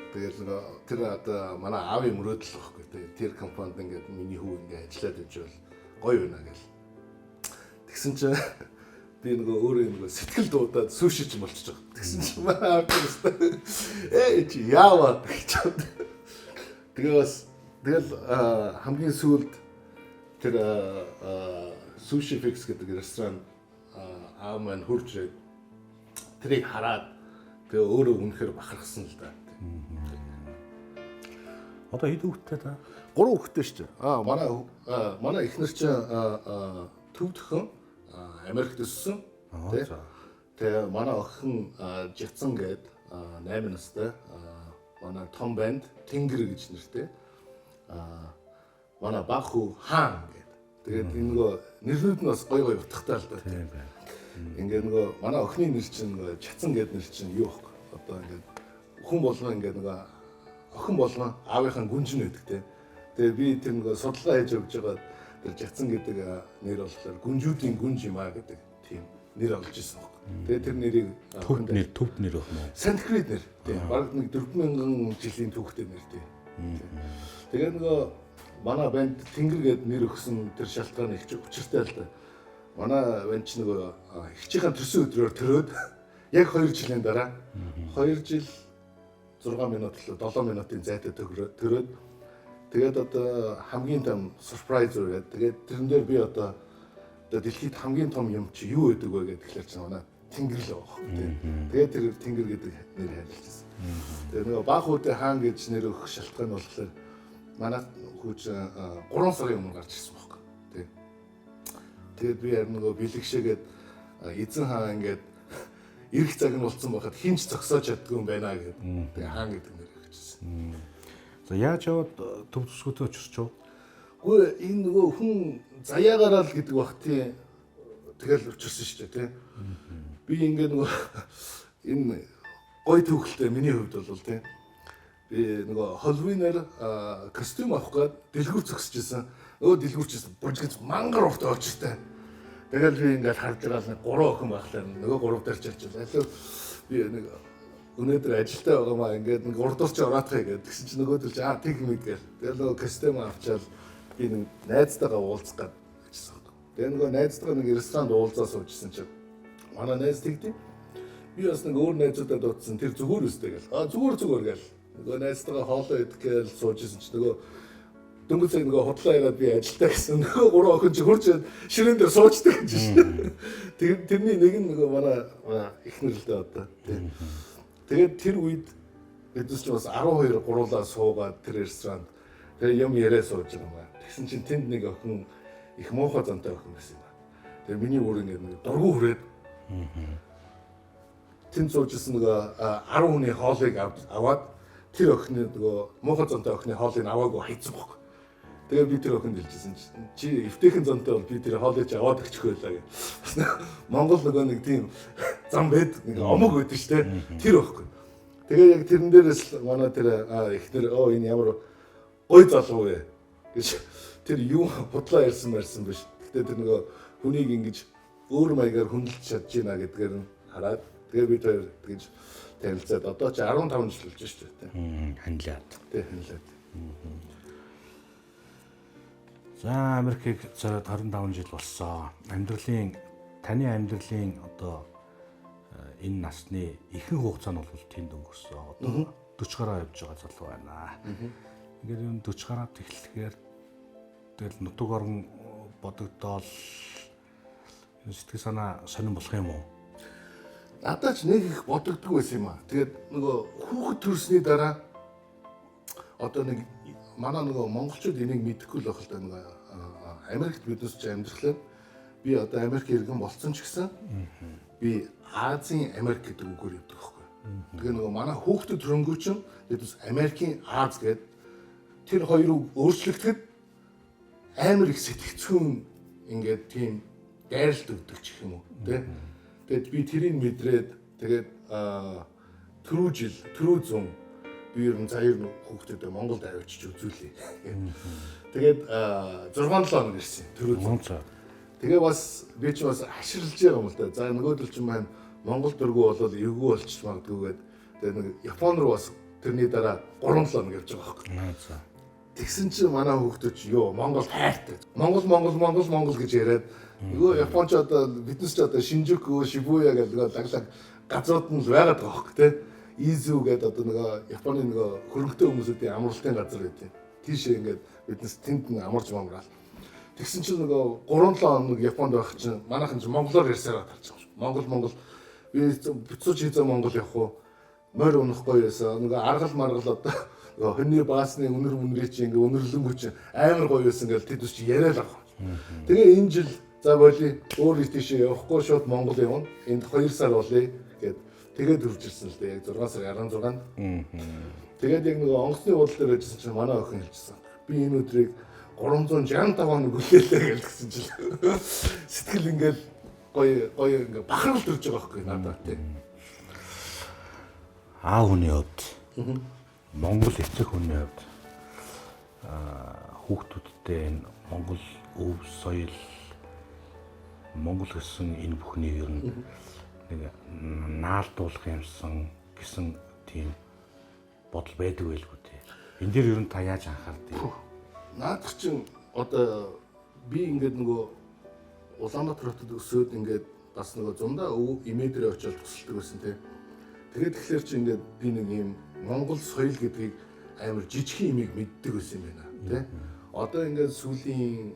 Тэгэл нөгөө тэр одоо манай аавын мөрөөдөл واخгүй тий. Тэр компанид ингээд миний хүү ингээд ажиллаад ижил гоё байна гэл. Тэгсэн чинь би нөгөө өөрөө нөгөө сэтгэл дуудаад суши ч болчихж байгаа. Тэгсэн чинь манай аав чи яаваа гэж. Тэгэл хамгийн сүүлд тэр Sushi Fix гэдэг ресторан аав маань хурж тэрийг хараад тэгээ өөрөө үнэхээр бахархсан л да. Одоо хэд хүүхэдтэй та? 3 хүүхэдтэй шүү дээ. Манай эхнэр чинь төв дөхөн Америкт өссөн. Тэгээ манай охин Жицэн гээд 8 настай. Манай том банд Тэнгэр гэж нэртэй. Манай баг хүү Хаан гээд. Тэгээд энэ нөгөө нэрнүүд нь бас гоё утгатай л да. Тийм байна. Ингээд нөгөө манай охины нэр чинь нөгөө Чацан гээд нэр чинь юу вэ? Одоо ингээд хүн болгоо ингээд нөгөө охин болгоо аавынхаа гүнжин байдаг те. Тэгээ би тэр нөгөө судалгаа хийж өгж байгаа тэр Жацан гэдэг нэр болохоор гүнжүүдийн гүнж юм аа гэдэг тийм нэр олж ирсэн баг. Тэгээ тэр нэрийг төвд нэр өгөх юм уу? Санскрит нэр. Тийм. Бараг нэг 4000 жилийн түүхтэй нэр тийм. Тэгээ нөгөө манай банд Тэнгэр гээд нэр өгсөн тэр шалтгаан их учиртай л да. Манай банд ч нөгөө хичээхэн төрсөн өдрөөр төрөөд яг 2 жилийн дараа 2 жил 6 минут л 7 минутын зайтай төрөөд тэгээд одоо хамгийн том surprise үргээд тэгээд тэрэн дээр би одоо дэлхийд хамгийн том юм чи юу гэдэг вэ гэдэг тэгэхээр чинь манай Тэнгэр л байгаа юм. Тэгээд тэр Тэнгэр гэдэг нэр хайрлажсэн. Тэгээд нөгөө баг хуудын хаан гэж нэр өгөх шалтгаан болохоор манай хүүч 3 сарын өмнө гарч ирсэн байхгүй. Тэгээд би яг нөгөө бэлэгшээгээд эзэн хаан ингээд ирэх цаг нь болцсон байхад хинч зогсоож чаддгүй юм байна гэдэг. Тэгээ хаан гэдэг нэр өгчихсэн. За яаж яваад төв төсгөөтэй очирчв? Гэхдээ энэ нөгөө хүн заяагараа л гэдэг баг тий. Тэгэл очирсан шүү дээ тий. Би ингээд нөгөө энэ гой төгөлтэй миний хувьд бол тий. Би нөгөө Halloween-аар костюм авах гээд дэлгүүр зогсож исэн. Нөгөө дэлгүүрчээс бужигч мангар урт очиртай. Тэгэл би ингээд харж байгаа л 3 охин байхлаа нөгөө 3 дээр чилжээ. Алуу би нэг өнөөдөр ажилдаа байгаамаа ингээд нэг урдууч ороотхой гэдэг. Тэгсэн чинь нөгөөдөл тийг мэд гээл. Тэгэл нөгөө костюм авчаал би нэг найзтайгаа уулзах гээд ажилласан. Тэгээ нөгөө найзтайгаа нэг ресторанд уулзаа суужсэн чинь манай найз тэгтээ. Би бас нэг өөр найзуудад дуудсан тэр зүгээр үстэй гээл. Зүгээр гээл. Нөгөө найзтайгаа хоолоо идэх гээл суужсэн чинь нөгөө дөнгөж цаг нөгөө худлаа яриад би ажилтаа гэсэн. Нөгөө 3 охин чи хурж ширээн дээр суучдаг гэж шин. Тэгээд тэрний нэг нь нөгөө манай эхнэр л дээ одоо. Тэгээд тэр үед бидс ч бас 12 гуруулаа суугаад тэр ресторанд тэгээд юм яриа сууж байгаа юм байна. Тэгсэн чинь тэнд нэг охин их муухай зантай охин байсан юм байна. Тэгээд миний өөр ингэ дургу хүрээд тэнд суужсэн нөгөө 10 хүний хоолыг аваад тэр охины нөгөө муухай зантай охины хоолыг аваагүй хайцсан баг. Тэгээд би тэр охинд хэлчихсэн чи эвтэйхэн зонтой бол би тэр хоолойч аваад өгчих байлаа гэх. Монгол нөгөө нэг тийм зам байд нэг омог байдаг шүү дээ. Тэр байхгүй. Тэгээд яг тэрэн дээрээс манай тэр ихнэр энэ ямар гой залуу вэ гэж тэр юу худлаа ярьсан биш. Гэтэ тэр нөгөө хүнийг ингэж өөр маягаар хүндэлж чадж байна гэдгээр нь хараад тэгээд бид хоёр тэгж танилцаад одоо ч 15 жил болж шүү дээ. Ханилаад. Тэг ханилаад. За Америкийг зориод 25 жил болсон. Таны амьдралын одоо энэ насны ихэнх хугацаа нь бол тэнд өнгөрсөн. Одоо 40 гаруй явж байгаа залуу байна. Ингээд юм 40 гараад эхлэхээр тэгэл нутаг орон бодогдоол сэтгэл санаа сонирн болох юм уу? Надад ч нэг их бодогдгүй байсан юм аа. Тэгээд нөгөө хүүхэд төрсний дараа одоо нэг манай нөгөө монголчууд энийг мэдэхгүй л байх л да нөгөө Америкт бидээс ч амьдрахлаа би одоо Америк иргэн болсон ч гэсэн би Азийн Америк гэдэг үгээр явдаг байхгүй. Тэгээ нөгөө манай хүүхдэд төрөнгөө чинь бидээс Америкийн Аз гэдэг тэр хоёрыг өөрчлөгдөд амар их сэтгцүүн ингээд тийм дайралт өгдөг ч юм уу тий. Тэгэд би тэрийг мэдрээд тэгээд түрүү зун би ер нь заяр хүүхдүүдэд Монголд авчиж үзүүлээ. Тэгээд 6-7 хоног ирсэн түрүү зун. Тэгээ бас би ч бас хаширлж байгаа юм л да. За нөгөөдөл чинь маань Монгол дөргөө болол эвгүй болчих магадгүйгээд тэгээд нэг Япон руу бас тэрний дараа 3-7 хоног явж байгаа байхгүй. Тэгсэн чинь манай хүүхдүүд чи ёо Монгол хайртай. Монгол гэж яриад нөгөө Японч одоо биднес ч одоо Шинжуку, Шибуя гэдэг нөгөө лаглаг газрууд нь л байгаад байгаа хөөх тэ. Изү гэдэг одоо нөгөө Японы нөгөө хөрөнгөтэй хүмүүсүүдийн амралтын газар гэдэг. Тийшээ ингээд биднес тэнд нь амарч мамраал. Тэгсэн чинь нөгөө 3-7 хоног Японд байх чинь манайхан чинь монголоор ярьсаар гарч байгаа. Монгол би буцууч хийзээ Монгол явах уу? Морь унахгүй ясаа. Нөгөө аргал маргал одоо нөгөө хоньны баасны үнэр чи ингээ өнөрлөнгөө чи амар гоё байсан гэл тэд чи яриад байгаа. Тэгээ энэ жил за боли өөр тийшээ явахгүй шууд Монгол явна. Энд 2 сар болъё гэд тэгээд хурж ирсэн л дээ. Яг 6 сарын 16-нд. Тэгээд яг нөгөө онгоцны уудал дээр ажилласан чинь манай охин хэлчихсэн. Би энэ өдрийг 365 хоног хүлээлээ гэсэн чинь сэтгэл ингээл гоё ингээ бахархал төрж байгаа байхгүй надад тий. Хүний хувьд Монгол эцэг хүний хувьд хүүхдүүдтэй энэ Монгол өв соёл Монгол гэсэн энэ бүхнийг ер нь нэг наалдуулах юмсан гэсэн тийм бодол байдаг байлгүй тий. Энд дээр ер нь та яаж анхаардыг? Наадах чинь одоо би ингээд нөгөө Улаанбаатар хотод өсөөд ингээд бас нөгөө зундаа өв имэдрээ очиод тусалдаг байсан тий. Тэгээд тэгэхээр чи ингээд би нэг юм Монгол соёл гэдгийг амар жижигхэн имийг мэддэг байсан юм байна тий. Одоо ингээд сүүлийн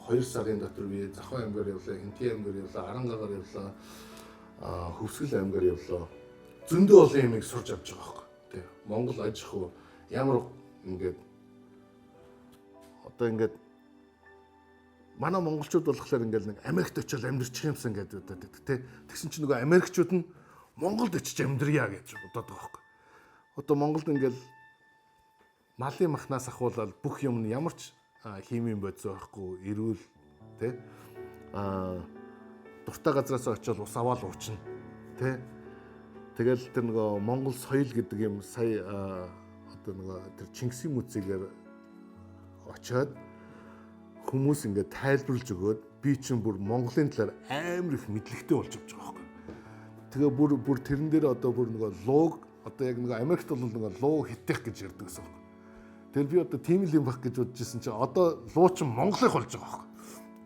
2 сарын дотор би Захын аймгаар явлаа, Хинтээ аймгаар явлаа, Арангагаар явлаа, Хөвсгөл аймгаар явлаа. Зөндөө олон имийг сурж авч байгаа байхгүй тий. Монгол аж ахуй ямар ингээд одоо ингээд манай монголчууд болохоор ингээд нэг Америкт очиод амьдарчих юмсан гэдэг удаад тий. Тэгсэн чинь нөгөө Америкчууд нь Монголд очиж амьдрья гэж бодоод байгаа байхгүй. Одоо Монголд ингээд малын махнаас ахуулаад бүх юм нь ямар ч химийн бодис байхгүй, эрүүл тий. Дуртай газраас очиод ус аваад уучна тий. Тэгэл тэр нөгөө Монгол соёл гэдэг юм сая одоо нөгөө тэр Чингисийн музейгээр очиод хүмүүс ингээд тайлбарлаж өгөөд би чинь бүр Монголын талаар амар их мэдлэгтэй болж авч байгаа байхгүй. Тэгээ бүр тэрэн дээр одоо бүр нөгөө лууг одоо яг нөгөө Америкт бол нөгөө луу хитэх гэж ярьдаг гэсэн юм. Тэгэл би одоо тийм л юм баг гэж бодож ирсэн чинь одоо луу чинь Монголын болж байгаа байхгүй.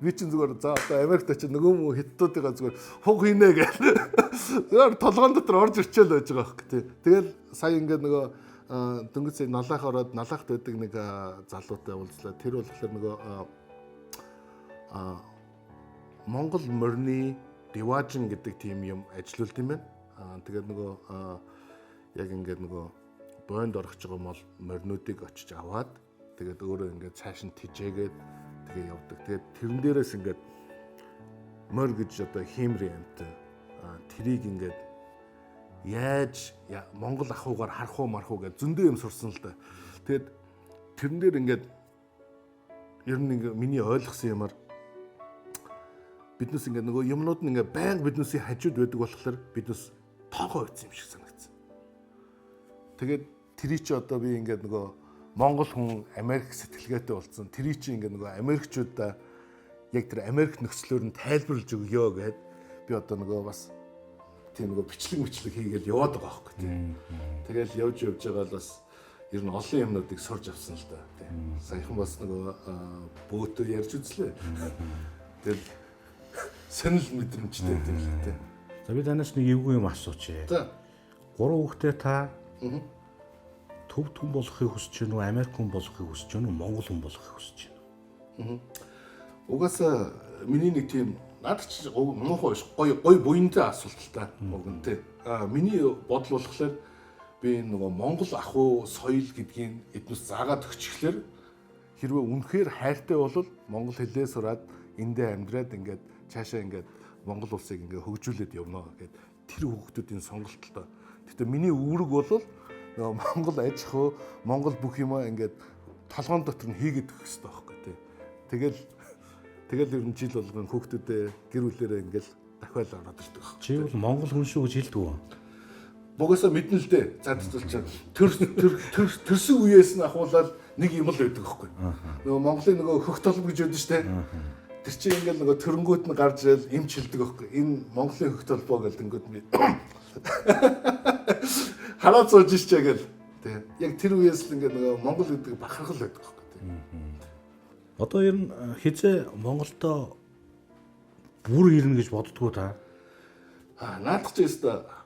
Би чинь зүгээр за одоо Америкт очиж нөгөө мө хиттуудыгаа зүгээр хуг хийнэ гэх. Зүгээр толгоон дотор орж ирчээл байж байгаа байхгүй. Тэгэл сая ингээд нөгөө дөнгөж сая налаах ороод налаахт байдаг нэг залуутай уулзлаа. Тэр болохоор нөгөө Монгол морины Диважин гэдэг тийм юм ажиллаулт юм байна. Тэгээд нөгөө яг ингээд нөгөө бойнд орох гэж байгаа моринуудыг очиж аваад тэгээд өөрөө ингээд цааш нь тижээгээд тэгээ явдаг. Тэгээд тэрэн дээрээс ингээд морь гэж одоо хиймрийн амт тэрийг ингээд яаж Монгол ахуйгаар харах уу марах уу гэж зөндөө юм сурсан л да. Тэгээд тэрэн дээр ингээд ер нь ингээ миний ойлгосон юмар биднес ингээ нөгөө юмнууд нь ингээ байнга биднесийн хажууд байдаг болохоор биднес тоогоо өгсөн юм шиг санагдсан. Тэгээд тэрий чи одоо би ингээ нөгөө Монгол хүн Америк сэтгэлгээтэй болсон. Тэрий чи ингээ нөгөө Америкчуудаа яг тэр Америк нөхцлөөр нь тайлбарлаж өгөө гэд би одоо нөгөө бас тийм нөгөө бичлэг хийгээл яваад байгаа байхгүй тийм. Тэгэл явж байгаа л бас ер нь олон юмнуудыг сурж авсан л да тийм. Саяхан бас нөгөө бөөтөө ярьж үзлээ. Тэгэл сонир мэдрэмжтэй тийм л тийм. За би танаас нэг эвгүй юм асууч. За 3 хүүхдээ та төвд хүн болохыг хүсэж байна уу, Америк хүн болохыг хүсэж байна уу, Монгол хүн болохыг хүсэж байна уу? угаасаа миний нэг тийм надад ч муухай гоё буянтай асуулт л та. Уг нь тий. Миний бодол болохоор би нөгөө Монгол ахуй соёл гэдгийг эднээс заагаад өгчихлээр хэрвээ үнэхээр хайртай бол монгол хэлээ сураад эндээ амьдраад ингээд цаашаа ингээд Монгол улсыг ингээд хөгжүүлээд явна гэд тэр хүүхдүүдийн сонголт л доо. Гэхдээ миний үүрэг бол нөгөө Монгол аж ахуй, Монгол бүх юмаа ингээд толгоон дотор нь хийгээд өгөх хэрэгтэй байхгүй тий. Тэгэл ер нь жил болгон хүүхдүүдээ гэр бүлээрээ ингээл дахиад ороод ирдэг баг. Чи бол Монгол хүн шүү гэж хэлдэг үү? Богосоо мэднэ л дээ. Задцуулч төрсөн үеэс нь ахуулаад нэг юм л байдаг байхгүй. Нөгөө Монголын нөгөө хөх толб гэж байдаг штэ. Тэр чинь ингээл нөгөө төрөнгөт нь гарч ирэл эмч хэлдэг байхгүй. Энэ Монголын хөх толбоо гэдэг ингээд би хараад сууж шээ гэл. Тэг. Яг тэр үеэс л ингээд нөгөө Монгол гэдэг бахархал байдаг байхгүй. Одоо ер нь хизээ Монголдо бүр ирнэ гэж боддгоо та.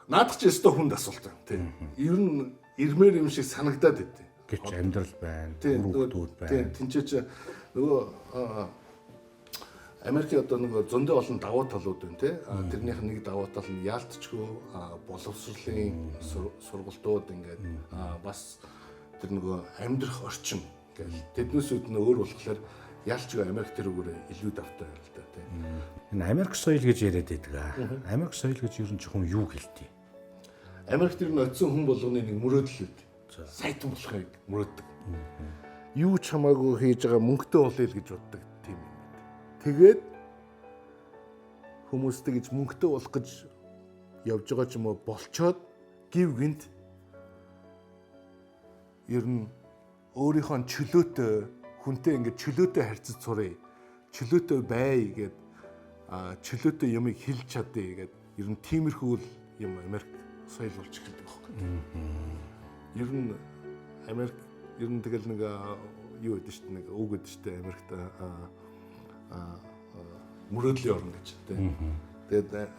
Наадах ч ёстой хүнд асуулт байна тийм. Ер нь ирмээр юм шиг санагдаад байдیں۔ Гэвч амьдрал байна, хүүхдүүд байна. Тинчээч нөгөө Америкийн одоо нөгөө зөндөө олон давуу талууд байна тийм. Тэрнийх нэг давуу тал нь яалтчгүй боловсролын сургалтууд ингээд бас тэр нөгөө амьдрах орчин гэл тэднээсүүд нь өөр болохоор ялчгүй Америк тэрүүгээр илүү давтай байл та тийм. Энэ Америк соёл гэж яриад байдаг. Америк соёл гэж ер нь зөвхөн юу гэлтий? Америк тэр нь оцсон хүн болгоны нэг мөрөөдөл үү. Сайтан болохыг мөрөөддөг. Юу ч хамаагүй хийж байгаа мөнгөтэй болъё л гэж боддог тийм юм байна. Тэгээд хүмүүстэй гэж мөнгөтэй болох гэж явж байгаа ч юм уу болчоод гів гинт ер нь өөрийнхөө чөлөөтэй хүнтэй ингээд чөлөөтэй харьцаж сурыг, чөлөөтэй бай гэд чөлөөтэй юмыг хэлж чадъя гэд ер нь тиймэрхүү юм Америк соёл болж эхэлдэг байхгүй. Ер нь Америк ер нь тэгэл нэг юу гэдэг чинь нэг үг гэдэг чинь Америкт мөрөөдлийн орн гэж тийм. Тэгээд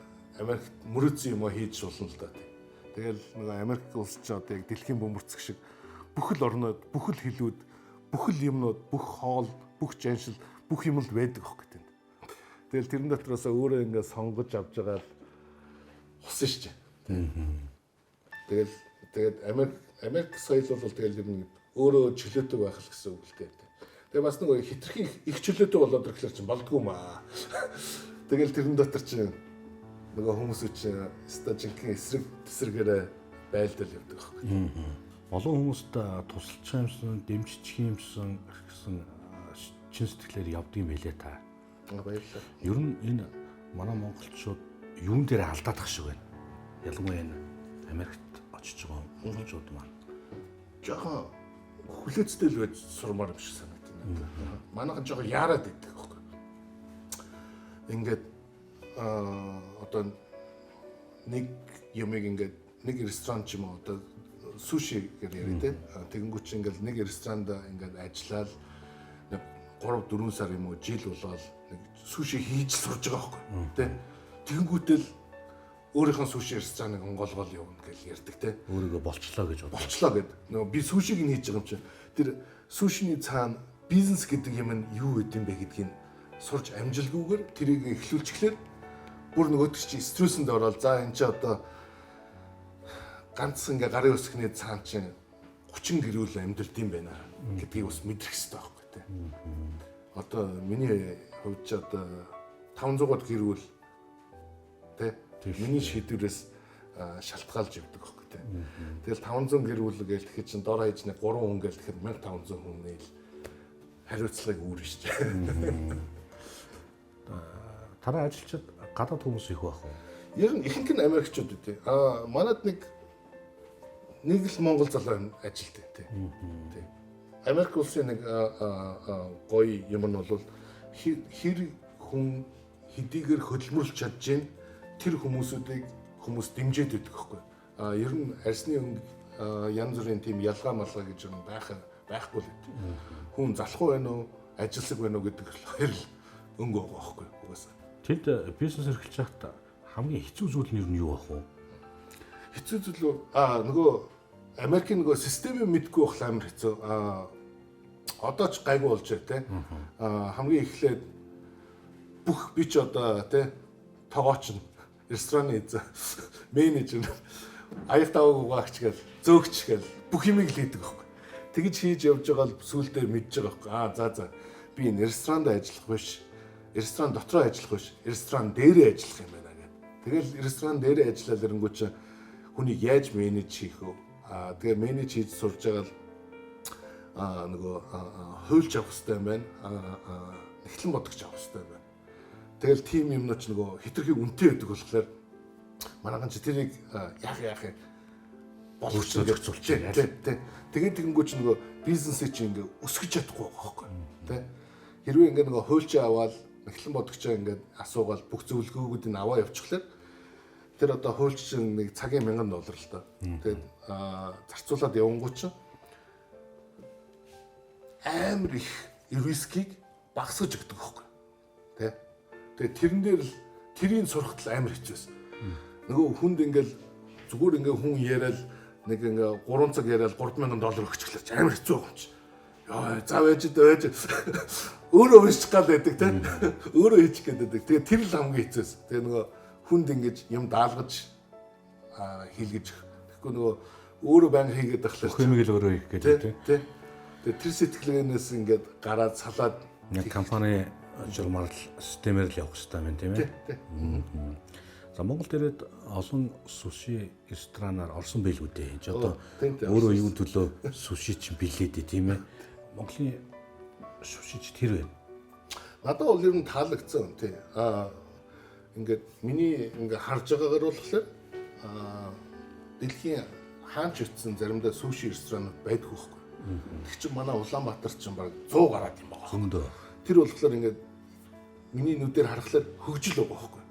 Америкт мөрөөдсөн юм хийж болно л да тийм. Тэгэл нэг Америк улс ч одоо яг дэлхийн бөмбөрцөг шиг бүхэл орнууд, бүхэл хэлүүд, бүхэл юмнууд, бүх хоол, бүх жаншил, бүх юм л байдаг хөх гэдэг. Тэгэл тэрэн дотроос өөрөө ингээд сонгож авч байгаа л хусан шүү дээ. Тэгээд Америк соёл бол тэгэл юм өөрөө чөлөөтэй байх л гэсэн үг л дээ. Тэгээ бас нэг хитрхийн их чөлөөтэй болоод ирэхлээр чинь болдгоо маа. Тэгэл тэрэн дотор чинь нөгөө хүмүүс чинь стажингийн эсрэгээрээ байлдал явдаг хөх. Олон хүмүүст тусалж юмсан, дэмжчих юмсан гэсэн чин сэтгэлээр явдаг юм байлээ та. Баярлалаа. Ер нь энэ манай монголчууд юун дээр алдаадах шиг байна. Ялангуяа энэ Америкт очиж байгаа монголчууд маань. Жохон хүлээцтэй л байж сурмаар юм шиг санагдана. Манайхан жохон яарад идэх байхгүй. Ингээд одоо нэг юмыг ингээд нэг ресторан ч юм уу одоо суши гэж яриа тэ. Тэгэнгүүт чи ингээл нэг ресторанд ингээд ажиллаад 3-4 сар юм уу жил болоод нэг суши хийж сурж байгаа байхгүй тэ. Тэгэнгүүтэл өөрийнхөө суши рестораныг онголгол явна гэж ярьдаг тэ. Өөрийгөө болчлоо гэж бодлоо. Болчлоо гэд. Нөгөө би сушиг нь хийж байгаа юм чи. Тэр сушины цаана бизнес гэдэг юм нь юу гэдэм бэ гэдгийг сурч амжилгүйгээр тэрийг эхлүүлчихлээр бүр нөгөөдөг чи стрессэнд ороод за энэ чи одоо ганц ингээ гарын өсгөний цаан чинь 30 гэрүүл амьдралт юм байна гэдгийг бас мэдрэх хэрэгтэй байхгүй тий. Одоо миний хувьд ч одоо 500-аад гэрүүл тий миний шийдвэрээс шалтгаалж явдаг байхгүй тий. Тэгэл 500 гэрүүл гээл тэгэхээр чин дор хаяж нэг 3 хүн гээл тэгэхээр 1500 хүн нээл хариуцлагыг үүрэн шүү дээ. Тараа ажилчид гадаад хүмүүс их байх уу? Ер нь ихэнх нь Америкчууд үү. Манад нэг л Монгол залуу ажилтдаг тий. Америк улсын нэг гоё юм нь бол хэр хүн хэдийгээр хөдөлмөрлж чадж гин тэр хүмүүсүүдийг хүмүүс дэмжиж өгдөг байхгүй. Ер нь арсны янз бүрийн тийм ялгаа малгай гэж юм байхгүй л үү. Хүн залхуу байна уу, ажилсаг байна уу гэдэг хоёр л өнгө байгаа байхгүй угаасаа. Тэд бизнес эрхэлж байхдаа хамгийн хэцүү зүйл нь ер нь юу байх вэ? Хэцүү зүйл үү? Нөгөө Америкийн нөгөө системийг мэдгүй байх амар хэцүү. Одоо ч гайгүй болж байна те. Хамгийн эхлээд бүх би ч одоо те тогооч нь рестораны менежер аяг таваг угаагч гэл зөөгч гэл бүх юмыг л хийдэг байхгүй. Тэгж хийж явж байгаа л сүулдээ мэдж байгаа байхгүй. За би энэ ресторанд ажиллах биш. Ресторан дотроо ажиллах биш. Ресторан дээрээ ажиллах юм байна гэдэг. Тэгэл ресторан дээрээ ажиллаад ирэнгүүт чи хүнийг яаж менеж хийх вэ? Тэгээ менеж хийж сурж байгаа л нөгөө хуульч авах хэрэгтэй юм байна. Эхлэн бодогч авах хэрэгтэй юм байна. Тэгэл тим юмнууд ч нөгөө хитрхи үнэтэй байдаг болохоор манайхан ч тэрийг яах болгож зохицуулж тий. Тэгээд тэгэнгүүт ч нөгөө бизнесээ чи ингээ өсгөж чадахгүй байгаа байхгүй тий. Хэрвээ ингээ нөгөө хуульч аваад эхлэн бодогчоо ингээ асуугаад бүх зөвлөгөөгүүдийг аваа явчихлаа. Тэр одоо хуульч чинь нэг цагийн $1000 л доо. Тэгээд зарцуулаад явангууд чинь амар их рискийг багасгаж өгдөг байхгүй тий. Тэгээд тэрэн дээр л тэрийг сурахт л амар хэцүүс. Нөгөө хүнд ингээл зүгээр ингээ хүн яриад нэг ингээ 3 цаг яриад $3000 өгчихлээ амар хэцүү юм чи. Яа за байж өөрөө унших гал байдаг тий. Өөрөө хийчих гээд байдаг. Тэгээд тэр л хамгийн хэцүүс. Тэгээд нөгөө хүнд ингэж юм даалгаж хийлгэж тэгэхгүй нөгөө өөрөө байнга хийгээд тахлаа. Бүх юмыг л өөрөө хийх гэдэг тий. Тэгээд тэр сэтгэлгээнээс ингээд гараад салаад яг компани журмаар системээр л явах хэрэгтэй юм тийм ээ. За Монгол дээрээ олон суши ресторанаар орсон байлгүй дээ. Энд одоо өөрөө юу төлөө суши чинь билээд тийм ээ. Монголын сушич тэр байна. Надад бол ер нь таалагдсан тий. Ингээд миний ингээд харж байгаагаар болохоор дэлхийн хаанч утсан заримдаа суши ресторанууд байдгүй байхгүй. Тэг чи манай Улаанбаатар чинь баг 100 гараад юм байгаа. Зөндөө. Тэр болохоор ингээд миний нүдээр харахаар хөгжил байгаа байхгүй.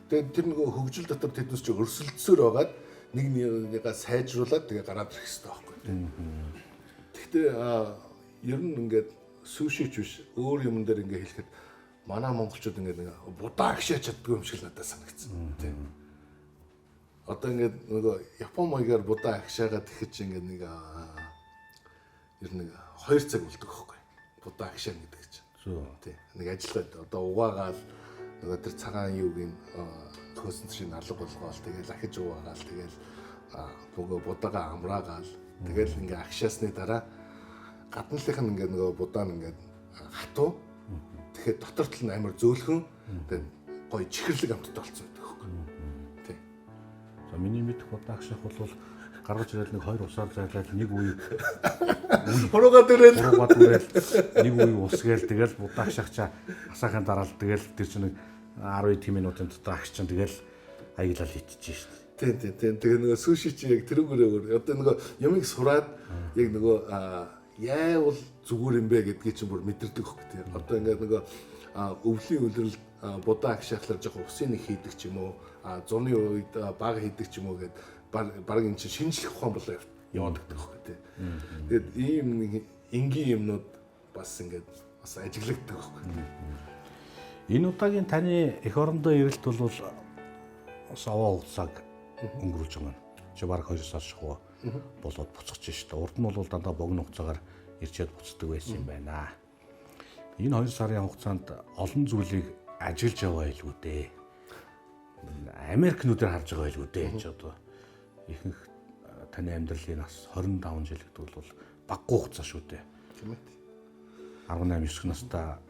Тэгээд тэр нөгөө хөгжил дотор тэднээс чи өрсөлдсөөр байгаад нэг нэгнийгээ сайжруулад тэгээ гараад ирэх хэрэгтэй байхгүй. Гэхдээ ер нь ингээд сушич биш өөр юм дээр ингээд хэлэхэд манай монголчууд ингээд нэг будаа агшаа чаддгүй юм шиг надад санагдсан тийм. Одоо ингээд нөгөө Япон маягаар будаа агшаагаад тэгэхэд чи ингээд нэг ер нь 2 цаг болдог байхгүй. Будаа агшаа гэдэг чинь. Тийм. Нэг ажиллаад одоо угаагаал нөгөө тэр цагаан юуг нь концентрийн алга болгоол тэгэл ахиж уугаал тэгэл нөгөө будаага амраагаал тэгэл ингээ агшаасны дараа гадналынх нь ингээ нөгөө будаа нь ингээ хатуу тэгэхээр доторт л амар зөөлхөн тэгээд гоё чихэрлэг амттай болсон байдаг хөөхгүй. Тий. За миний мэдэх будаа агшаах бол гаргаж ирэл нэг 2 усаар зайлаад нэг үе хуруугаад ирэл нэг үе усгээл тэгэл будаа агшаахчаа асаахын дараа л тэгэл тэр чинь 10 минутын дотор агш чинь тэгэл аяглал хийчихэж шээ. Тийм. Тэгээ нөгөө суши чи яг тэрүүгээр одоо нөгөө юмыг сураад яг нөгөө яавал зүгээр юм бэ гэдгийг чинь бүр мэдэрдэг хөх тийм. Одоо ингээд нөгөө өвлийн үлрэл будаа агшаахлаар жоохон усын нэг хийдэг ч юм уу, зуны үед баг хийдэг ч юм уу гэд баг эн чинь шинжлэх ухаан болоо яваад байдаг хөх тийм. Тэгээд ийм нэг энгийн юмнууд бас ингээд бас ажиглагддаг хөх. Энэ удаагийн таны эх орондоо ирэлт бол овоо хугацааг өнгөрүүлж байгаа юм. Чи бараг 2 сар шахуу болоод буцаж шээ. Урд нь бол дандаа богино хугацаагаар ирчээд буцдаг байсан юм байна. Энэ 2 сарын хугацаанд олон зүйлийг ажиглаж яваа илүү дээ. Америкнуудаар харж байгаа илүү дээ. Чи одоо ихэнх таны амьдралын нас 25 жил гэдэг бол баггүй хугацаа шүү дээ. Тийм ээ. 18 9 настай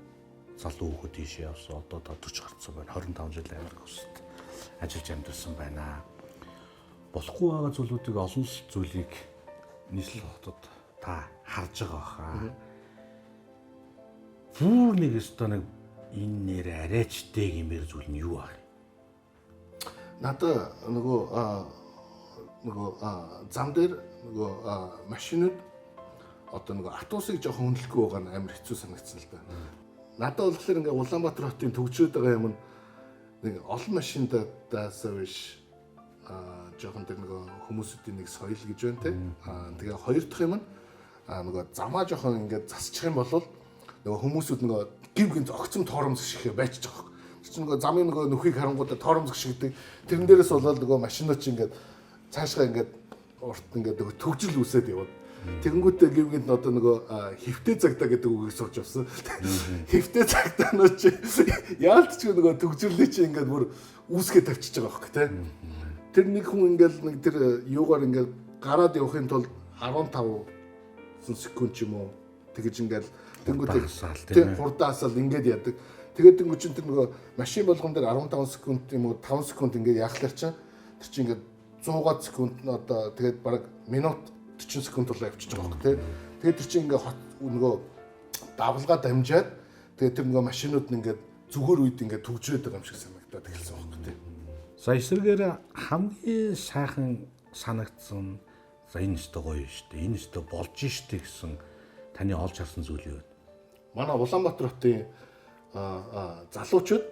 залуу хүүхэд тийшээ явсан. Одоо 40 гарцсан байна. 25 жил Америк улсад ажиллаж амьдарсан байна. Болохгүй байгаа зүйлүүдийг олон зүйлийг нийслэл хотод та харж байгаа хаа. бүр нэг өстө нэг энэ нэр арайчтэй гэмээр зүйл нь юу аа? Надаа нөгөө зам дээр нөгөө машинууд одоо нөгөө автобусыг жоохон хөндлөхгүй байгаа нь амар хэцүү санагдсан л да. Надад болохоор ингээ Улаанбаатар хотын төгжрөөд байгаа юм нэг олон машинтаасаа биш жоохон тэр нөгөө хүмүүсүүдийн нэг соёл гэж байна те. Тэгээ хоёр дахь юм нь нөгөө замаа жоохон ингээ засчих юм бол нөгөө хүмүүсүүд нөгөө гів гинц огцом торомс шиг байчих жоох. Тэр чинь нөгөө замын нөгөө нүхийг харангуудаа торомс шигдэг. Тэрэн дээрээс болоод нөгөө машинууд чинь ингээ цаашгаа ингээ урт ингээ нөгөө төгжил үсээд яваад. Тэгэнгүүтээ гів гинц одоо нөгөө хэвтэй цагтаа гэдэг үгийг сурч авсан. Хэвтэй цагтаанууд чи яалтч нөгөө төгжрлээ чи ингээ бүр үүсгээ тавьчихж байгаа байхгүй те. Тэр нэг хүн ингээл нэг тэр юугаар ингээл гараад явахын тулд 15 секунд ч юм уу тэгэж ингээл тэнгуүтэй хурдаасаал ингээд яадаг. Тэгээд тэнгуү чинь тэр нөгөө машин болгон дээр 15 секунд юм уу 5 секунд ингээд яхахлаар чинь тэр чинь ингээд 100 секунд одоо тэгээд бараг минут 40 секунд болоо явчихж байгаа юм тий. Тэгээд тэр чинь ингээд нөгөө давлгаа дамжаад тэгээд тэр нөгөө машинууд нь ингээд зүгээр үед ингээд төгжрөөд байгаа юм шиг санагдаад эхэлсэн байна тий. За эсрэгээр хамгийн сайхан санагдсан за энэ өстө гоё шүү дээ. Энэ өстө болж штэ гэсэн таны олж харсан зүйл юу вэ? Манай Улаанбаатар хотын залуучууд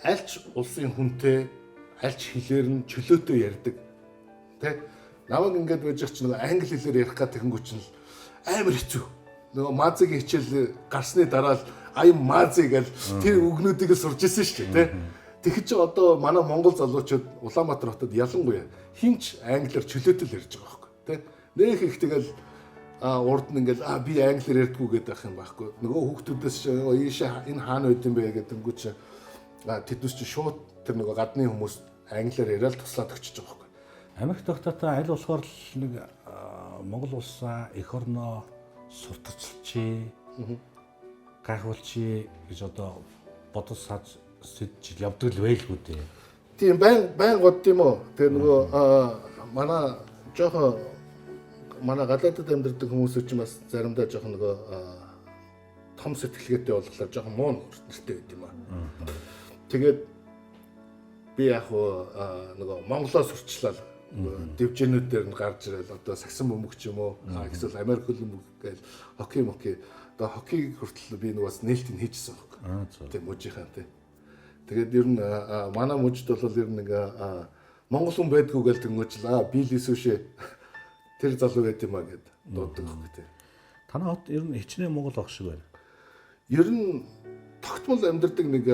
альч улсын хүнтэй альч хэлээр нь чөлөөтэй ярьдаг. Тэ? Намайг ингээд байж чинь нөгөө англи хэлээр ярих гад тэгэнгүүт чинь амар хэцүү. Нөгөө мазигийн хичээл гарсны дараа л аян мази гэл тэр үгнүүдийг сурж ирсэн шүү дээ, тэ? Тэгэхэд чи одоо манай монгол залуучууд Улаанбаатар хотод ялангуяа хинч англиар чөлөөтэй л ярьж байгаа байхгүй, тэ? Нөх их тэгэл урд нь ингээл би англиар ярьдгүү гэдэг байх юм байхгүй. Нөгөө хүүхдүүдээс ийшээ энэ хаана байд юм бэ гэдэг чи тэднээс чи шууд тэр нөгөө гадны хүмүүс англиар яриад туслаад өгчөж байгаа байхгүй. Америк тогтоотой аль болохоор л нэг Монгол улсаа эх орноо сурталчилчээ гайхуулчээ гэж одоо бодож сэдж явдаг л байлгүй дээ. Тийм байн гот юм уу? Тэр нөгөө манай жоохон манай гадаадд амьдардаг хүмүүсүүд ч бас заримдаа жоохон нөгөө том сэтгэлгээтэй болохоор жоохон муу нэртэй байд юм аа. Тэгээд би яг нөгөө Монголоо сурчлаа дэвжээнүүд дээр нь гарч ирэл одоо сагсан бөмбөг ч юм уу эсвэл Америк хөлбөмбөг гээл хоккей одоо хоккей хүртэл би нөгөө бас нээлтийг хийжсэн байхгүй. Тийм мужийнхаа тийм. Тэгээд ер нь манай мужид бол ер нь нэг Монгол хүн байдгүй гээл тэнгуүчлээ биели сүшээ тэр залуу байт юм а гэд дууддаг байхгүй тийм. Танай хот ер нь хичнээн Монгол ах шиг байна. Ер нь тогтмол амьдардаг нэг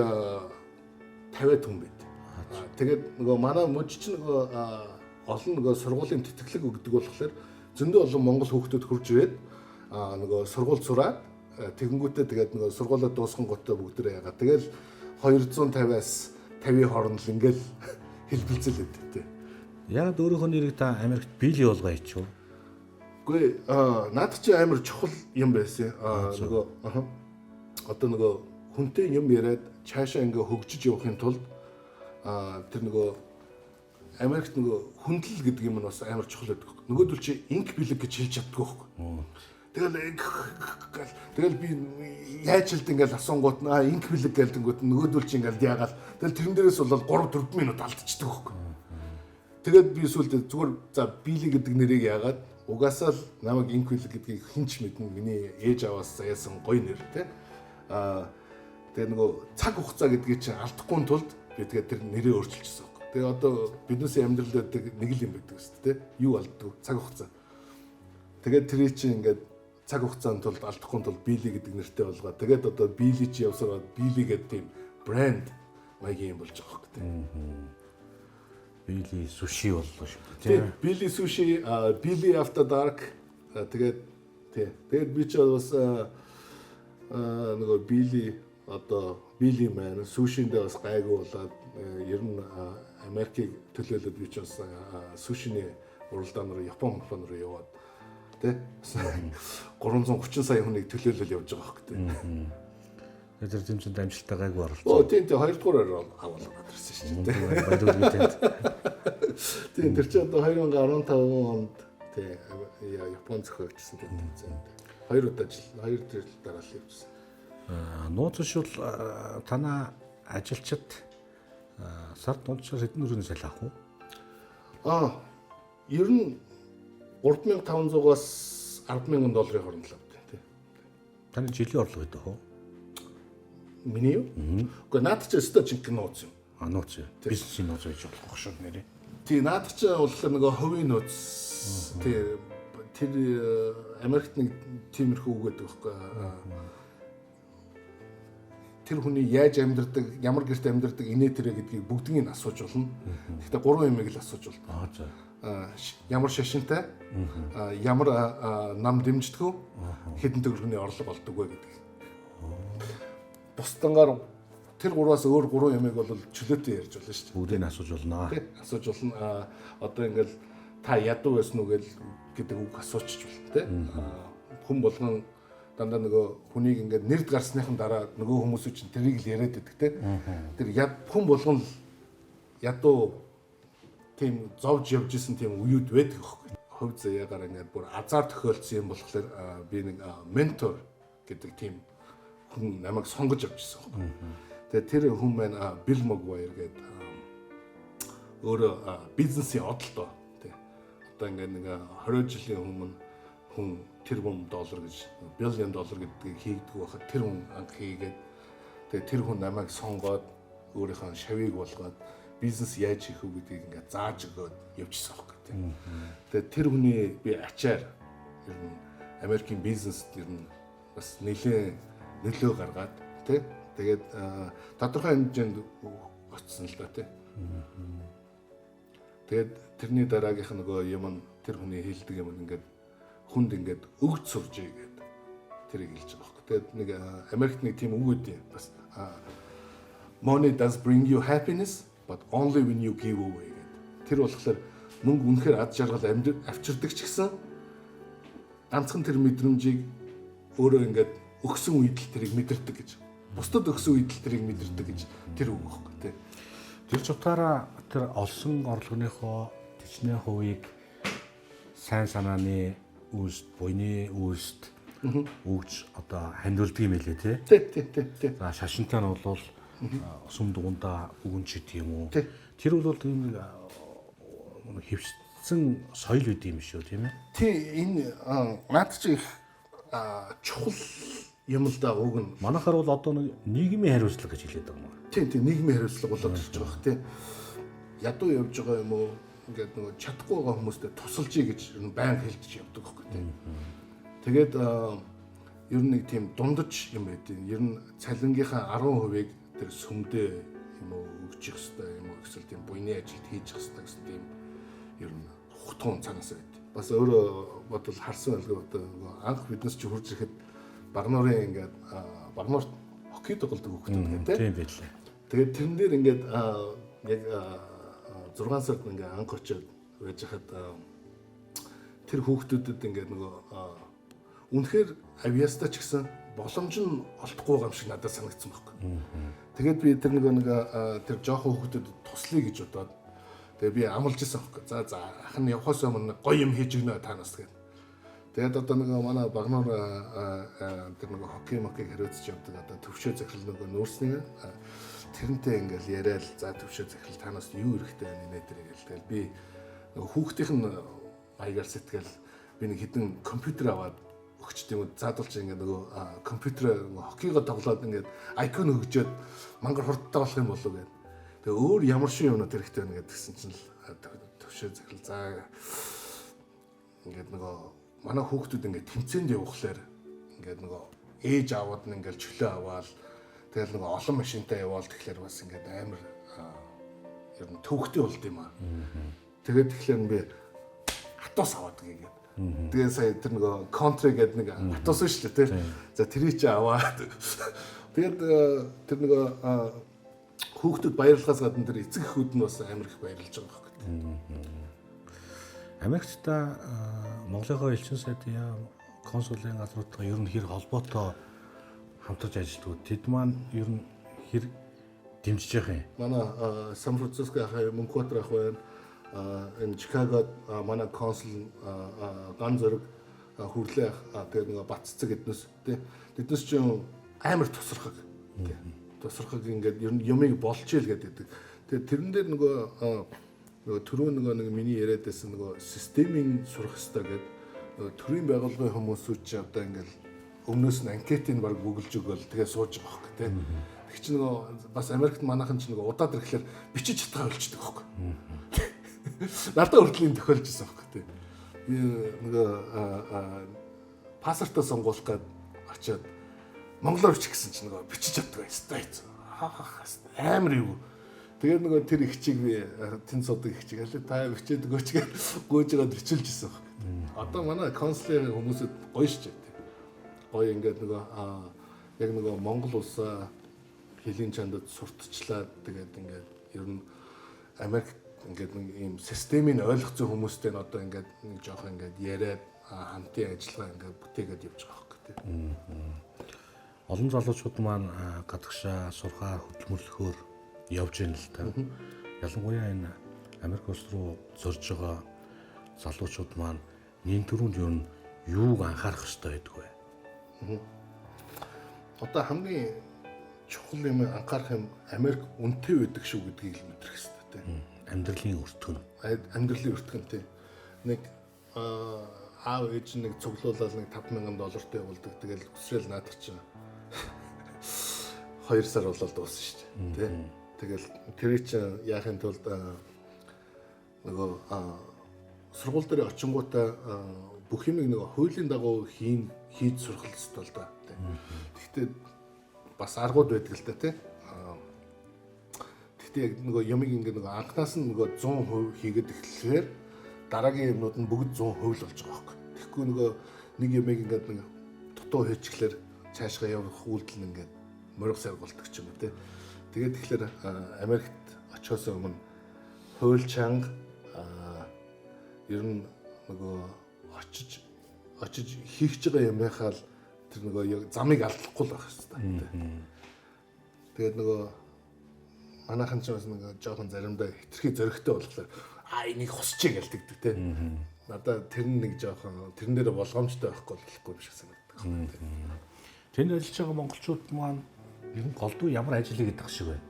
50 хүн байт. Тэгээд нөгөө манай мужид ч нөгөө олон нөгөө сургуулийн тэтгэлэг өгдөг болохоор зөндөө олон монгол хүүхдүүд хурж ирээд нөгөө сургууль сураад тэгэнгүүтээ тэгээд нөгөө сургуулаа дуусган готоо бүгдээ яагаад тэгэл 250-аас 50 хооронд л ингээл хэлбэлцэл өгдөө. Яг өөрийнхөө нэрийг та Америкт били болгоо ичүү. Үгүй наад чи амар чухал юм байсан. Нөгөө одоо нөгөө хүнтэй юм яриад цаашаа ингээ хөгжиж явахын тулд тэр нөгөө Америкт нөгөө хүндэл гэдэг юм нь бас амар чухал байдаг. Нөгөөдөл чи инк билег гэж хэлж чаддгүй байхгүй. Тэгэл би яаж хэлд ингээл асуунгууд нь инк билег гэлдэнгүүт нөгөөдөл чи ингээл яагаад тэгэл тэрэн дээрээс бол 3-4 минут алдчихдаг байхгүй. Тэгээд би сүлд зүгээр за били гэдэг нэрийг яагаад угаасаа л намайг инк билег гэдгийг хинч мэднэ миний ээж аваас заяасан гоё нэр тий. Тэгээ нөгөө цаг хугацаа гэдгийг чи алдахгүй тулд би тэгээд тэр нэрээ өөрчилчихсэн. Тэгээ одоо биднээс амьдрал байдаг нэг л юм байдаг шүү дээ. Юу алддаг? Цаг хугацаа. Тэгээд тэрий чинь ингээд цаг хугацаанд тулд алдахгүй тулд били гэдэг нэртэй болгоо. Тэгээд одоо били чи явсараад били гэдэг тийм брэнд маягийн юм болж байгаа хэрэг. Били суши боллоо шүү дээ. Тийм. Били суши, били after dark. Тэгээд би ч бас нөгөө били одоо били маань сушиндээ бас гайгүй болоод ер нь Америкийг төлөөлөд би ч бас сушины уралдаан руу Япон руу яваад тий 330 сая хүнийг төлөөлөл явж байгаа хэрэг тий. Тэр зэмчэнд амжилттай гайгүй оролцсон. Оо тийм хоёрдугаараар аваад ирсэн шүү дээ. Баярлалаа. Тийм тэр чинь одоо 2015 онд тий Япон зохиогдсон тийм. 2 удаа хоёр тэр дараа л явжсан. Нууц шул танаа ажилчид сард дунджаар хэдэн өрөөний салхи авах уу? Ер нь 3,500-аас 10,000 долларын хооронд л авдаг тий. Таны жилийн орлого хэд вэ? Миний юу? Гэхдээ наад чи өстө жинхэнэ нууц юм. Нууц юу? Бизнесийн нууц гэж болох шүү нэрээ. Тий, наад чи болохоор нөгөө хувийн нууц. Тий, тэр Америкт нэг тиймэрхүү үг гэдэг байхгүй. Тэр хүний яаж амьдардаг, ямар гэрт амьдардаг, инээ тэрэ гэдгийг бүгднийг нь асууж болно. Гэхдээ 3 юмыг л асууж болно. За. Ямар шашинтай, ямар нам дэмждэг үү, хэдэн төгрөгийн орлого олдог вэ гэдэг. Бусдангаар тэр 3-аас өөр 3 юмыг бол чөлөөтэй ярьж болно шүү дээ. Бүгдийг нь асууж болно. Тий, асууж болно. Одоо ингээл та ядуу байсан уу гэдэг үг асуучиж болно тий. Хүн болгон дандаа нөгөө хүнийг ингээд нэрд гарсныхан дараа нөгөө хүмүүсүүд чинь тэрийг л яриад байдаг тий. Тэр хүн болгон ядуу тийм зовж явж исэн тийм үеуд байдаг аахгүй. Хувь заяагаар ингээд бүр азар тохиолдсон юм болохоор би нэг ментор гэдэг тийм хүн намайг сонгож авч ирсэн аахгүй. Тэгээ тэр хүн маань Bill McGuire гэдэг өөрөө бизнесийн одолдоо тий. Одоо ингээд нэг 20 жилийн өмнө хүн тэрбум доллар гэж $1 billion гэдгийг хийгдэг байхад тэр хүн анх хийгээд тэгээ тэр хүн намайг сонгоод өөрийнхөө шавийг болгоод бизнес яаж хийх үү гэдгийг ингээд зааж өгөөд явчихсан байхгүй тий. Тэгээ тэр хүний би ачаар ер нь Америкийн бизнест ер нь бас нэлээд нөлөө гаргаад тий. Тэгээд тодорхой хэмжээнд очсон л да тий. Тэгээд тэрний дараагийнх нөгөө юм тэр хүний хэлдэг юм ингээд хүнд ингээд өгд суржээ гэдэг тэрийг хэлж байгаа байхгүй. Тэгээд нэг Америкт нэг тийм үг үүдээ бас money does bring you happiness but only when you give away гэдэг. Тэр болохоор мөнгө үнэхээр ад жаргал авчирдаг ч гэсэн ганцхан тэр мэдрэмжийг өөрөө ингээд өгсөн үед л тэрийг мэдэрдэг гэж. Бусдад өгсөн үед л тэрийг мэдэрдэг гэж тэр үг байхгүй тий. Тэр ч утгаараа тэр олсон орлогынхоо төчнээ хувийг сайн санааны үүсд, буйны үүсд өгж одоо ханиулдаг юм хэлээ тий. Тий. За шашинтай нь бол сум дугундаа өгөн ч гэдэг юм уу. Тэр бол тийм хөвсцэн соёл үүд юм шүү тийм ээ. Тий энэ наад чи их чухал юм л да уг нь. Манайхаар бол одоо нэг нийгмийн хариуцлага гэж хэлээд байгаа юм. Тийм нийгмийн хариуцлага болоод ирж байгаа бох тий. Ядуу явж байгаа юм уу? Ингээд нөгөө чадахгүй байгаа хүмүүстээ тусалжий гэж байн хэлж явдаг байхгүй тий. Тэгээд ер нь нэг тийм дундаж юм байдیں۔ Ер нь цалингийнхаа 10%-ийг тэр сүмдээ юм уу өгчих хэвээр юм уу эсвэл тийм буйны ажилд хийж хэвээр гэсэн тийм ер нь хутгуун цанаас байд. Бас өөрөө бодвол харсан байлгүй одоо анх биднес ч хурж ирэхэд Багнуурын ингээд Багнуурт хоккей тоглодог хүүхдүүд гэдэг тийм байлаа. Тэгээд тэрэн дээр ингээд яг 6 сард ингээд анх очиод байж хаад тэр хүүхдүүдэд ингээд нөгөө үнэхээр авиаста ч гэсэн боломж нь олдохгүй байгаа юм шиг надад санагдсан байхгүй. Тэгээд би тэр нэг тэр жоохон хүүхдүүдэд туслая гэж бодоод тэгээ би амлаж исэн байхгүй. За ах нь явхаас өмнө гоё юм хийж өгнө танаас гэдэг. Тэгээд одоо нэг манай Багнуур тэр нэг хоккей хариуцж явдаг одоо төвшөө захирал нөгөө нүүрсний тэрнтэй ингээл яриад за төвшөө захирал танаас юу хэрэгтэй байна нэ тэр ингээл тэгэл би нөгөө хүүхдийнх нь маягаар сэтгэл би нэг хідэн компьютер аваад өгч тийм үү заадуулж ингээд нөгөө компьютер хоккейгоо тоглоод ингээд айкон хөгжөөд мангар хурдтай болох юм болов гэдэг. Тэгээ өөр ямар шиг юмнууд хэрэгтэй байна гэдгсэн чинь л төвшөө захирал за ингээд нөгөө манай хүүхдүүд ингээд тэмцээнд явуулахлаар ингээд нөгөө ээж аавууд нь ингээд чөлөө аваад тэгэл нөгөө олон машинтай яваал тэгэхээр бас ингээд амар ер нь төвхтэй болд юм аа. Тэгээд тэгэхээр би хатуус аваад гээгээд. Тэгээ сая тэр нөгөө контри гэдэг нэг хатуус шүү дээ тий. За тэрийг чи аваад. Тэгээд тэр нөгөө хүүхдүүд баярлахаас гадна тэр эцэг эхүүд нь бас амар их баярлж байгаа байхгүй. Америкт Монголынхоо элчин сайдын консулын газруудаа ер нь хэр холбоотой хамтарч ажилладаг. Тэд маань ер нь хэр дэмжиж явах юм. Манай Сан Франциско хаяа Мөнхбаатар ах байна. Энэ Чикагод манай консул ган зэрэг хүрлээ тэгээд нэг баццэг эднэс тий. Тэднес ч амар тусархаг тий. Тусархаг ингээд ер нь юмыг болж ийл гэдэг. Тэгээд тэрэн дээр нөгөө түрүү нэг миний яриад байсан нөгөө системийн сурах хэрэгтэй гэдэг нөгөө төрийн байгууллагын хүмүүсүүд ч одоо ингээд өмнөөс нь анкетыг баг бүгэлж өгөөл тэгээ сууж байгаа хөөхгүй тий. Тэг чи нөгөө бас Америкт манайхан ч нөгөө удаад ирэхлээр бичиж чадхаа болчихдог хөөхгүй. Надад хүртлийн тохиолж ирсэн хөөхгүй тий. Би нөгөө пассвортоо сонгуулах гээд очиод монголоор бичих гэсэн чинь нөгөө бичиж чаддаг байсан. Амар юу. Тэгээд нөгөө тэр их чиг би тэн судаг их чиг аль та бичээд өгөөч гээд гүйж байгаа бичүүлж ирсэн хөөхгүй. Одоо манай консулын хүмүүсэд гоё шүү дээ. Гоё ингээд нөгөө яг нөгөө Монгол улсаа хэлийн чандад сурталчлаад тэгээд ингээд ер нь Америк ингээд нэг ийм системийг ойлгоцсон хүмүүстэй нь одоо ингээд нэг жоох ингээд яриад хамтын ажиллагаа ингээд бүтээгээд явж байгаа хөөхгүй тийм. Олон залуучууд маань гадагшаа сурхаа хөдөлмөрлөхөөр явж байна л та. Ялангуяа энэ Америк улс руу зорж байгаа залуучууд маань нийт төрөнд ер нь юуг анхаарах хэрэгтэй байдаг вэ? Одоо хамгийн чухал юм анхаарах юм Америк үнэтэй байдаг шүү гэдгийг л мэдрэх хэрэгтэй тийм. Амьдралын өртгөн. Амьдралын өртгөн тийм. Нэг аав ээж нэг цуглуулаад нэг $5,000 явуулдаг. Тэгэл өсрэл наадах чинь 2 сар болоод дуусна шүү дээ тийм. Тэгэл тэр чинь яахын тулд нөгөө сургууль дээр очингуудаа бүх юмыг нөгөө хуулийн дагуу хийж сурах хэрэгтэй л да. Гэхдээ бас аргууд байдаг л да тий. Гэхдээ яг нөгөө юмыг ингээ нөгөө анхнаас нь нөгөө 100% хийгээд эхлэхээр дараагийн юмнууд нь бүгд 100% л болж байгаа байхгүй. Тэгэхгүй нөгөө нэг юмыг ингээ нэг дутуу хийчихлээр цаашгаа явах үйлдэл нь ингээ мориг саргуулдаг ч юм уу тий. Тэгээд тэгэхээр Америкт очихоос өмнө хууль чанга ер нь нөгөө очиж хийх байгаа юмынхаа л тэр нөгөө замыг алдахгүй л байх хэрэгтэй. Тэгээд нөгөө манайхан ч бас нөгөө жоохон заримдаа хитрхи зөрөгтэй болохоор энийг хусчих гэлдэгдэг те. Надаа тэр нэг жоохон тэрэн дээр болгоомжтой байхгүй болохгүй биш гэсэн санагддаг. Тэнд ажиллаж байгаа монголчууд маань ер нь голдуу ямар ажил хийдэг шиг байна.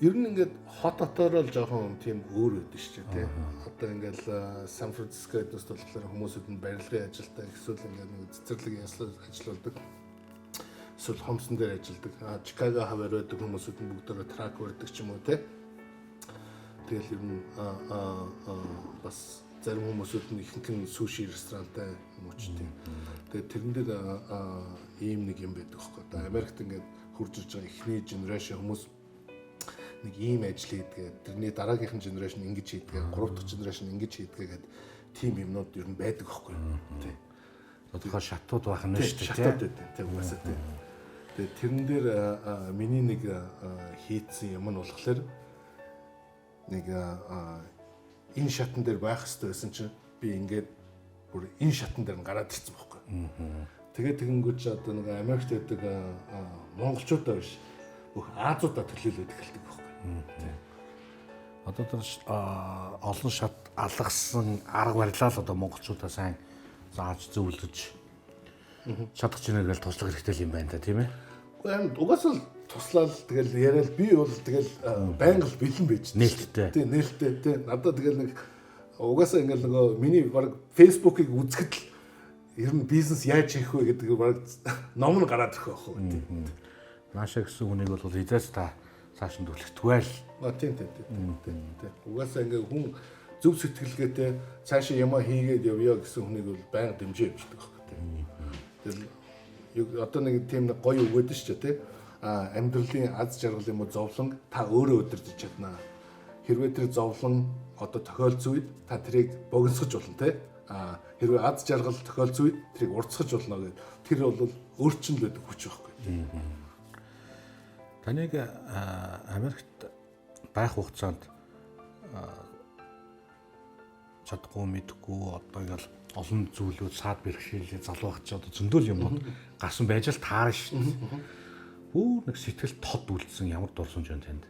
Ер нь ингээд хот дотоороо л жоохон тийм өөр өгдөө шүү дээ тий. Одоо ингээд Сан Франциско эднэс болохоор хүмүүсүүд нь барилгын ажилтаа эсвэл ингээд нэг цэцэрлэг ажилладаг. Эсвэл хомсон дээр ажилладаг. Чикаго хавар байдаг хүмүүсүүд нь бүгдөө трак өрдөг ч юм уу тий. Тэгэл ер нь бас зарим хүмүүсүүд нь ихэнх нь суши ресторантай юм уу ч тийм. Тэгээд тэрэн дээр ийм нэг юм байдаг хөөхгүй. Одоо Америкт ингээд хурж ирж байгаа эхний генерашн хүмүүс нэг ийм ажил хийдгээ, тэрний дараагийнхан генерашн ингэж хийдгээ, 3 дахь генерашн ингэж хийдгээ гэдэг тийм юмнууд ер нь байдаг байхгүй юу? Тий. Тодорхой шатууд байх нь шүү дээ. Шатууд байдаг тийм угаасаа тийм. Тэгээд тэрэн дээр миний нэг хийцэн юм нь болохоор нэг энэ шатн дээр байх хэрэгтэй байсан чинь би ингээд бүр энэ шатн дээр нь гараад ирсэн байхгүй юу? Тэгээд тэгэнгүүт ч одоо нэг Америкт байдаг монголчуудаа биш бүх Азиудаа төлөөлөд эхэлдэг байхгүй. Одоо тэр олон шат алгасан арга барилаа л одоо монголчуудаа сайн зааж зөвлөж чадах чинь нэгэл туслах хэрэгтэй юм байна та тийм ээ. Гэхдээ угаасаа л туслаад тэгэл яриад би бол тэгэл байнга л бэлэн байж нээлттэй. Тий нээлттэй тий. Надад тэгэл нэг угаасаа ингээл нөгөө миний баг фэйсбүүкийг үзэхэд л ер нь бизнес яаж хийх вэ гэдэг баг ном нь гараад ирэх байх үү тий. Наашаа гэсэн хүнийг бол эзээс та цааш нь төлөвтгөө л. Тийм. Угаасаа ингээ хүн зөв сэтгэлгээтэй цаашаа ямаа хийгээд явъя гэсэн хүнийг бол байнга дэмжиж явждаг байхгүй тийм. Тэгэл одоо нэг тийм нэг гоё өгөөд шүү дээ тий. Амьдралын аз жаргал юм уу зовлон та өөрөө өдөрж чаднаа. Хэрвээ тэр зовлон одоо тохиолдсон үед та тэрийг богиносгож болно тий. Хэрвээ аз жаргал тохиолдсон үед тэрийг уртсгаж болно гэдэг. Тэр бол өөрчлөлт байдаг хүч байхгүй тийм. Таныг Америкт байх хугацаанд чадахгүй мэдхгүй одоо ингээл олон зүйлүүд саад бэрхшээлээ залуу хат чи одоо зөндөл юмнууд гарсан байж л таарна шүү дээ. Бүр нэг сэтгэл тод үлдсэн ямар дурсамж байна танд.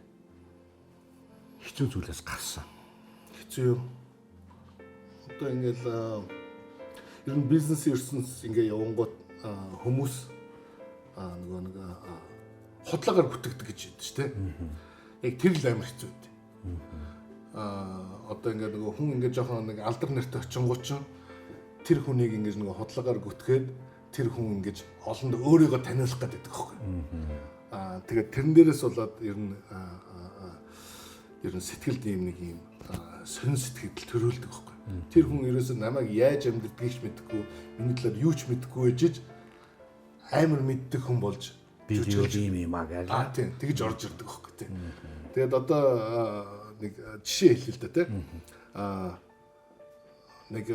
Хэцүү зүйлээс гарсан. Хэцүү. Одоо ингээл ер нь бизнесийн ертөнц ингээ явангууд хүмүүс нэг худлаагаар бүтгэдэг гэж яддаг шүү дээ. Яг тэр л амар хэцүү үү. Одоо ингээ нөгөө хүн ингээ жоохон нэг алдар нэртэй очингууд ч тэр хүнийг ингээ нөгөө худлаагаар гүтгээд тэр хүн ингэж олонд өөрийгөө таниулах гэдэг байхгүй. Тэгээд тэрэн дээрээс болоод ер нь сэтгэлд ийм нэг ийм сонин сэтгэл төрүүлдэг байхгүй. Тэр хүн ерөөсөө намайг яаж амьдрдгийг ч мэдэхгүй, миний талаар юу ч мэдэхгүй ээжж амар мэддэг хүн болж би юу юм аа гэж. Тийм тэгж орж ирдэг байхгүй тийм. Тэгээд одоо нэг жишээ хэлээ л да тийм. Нэг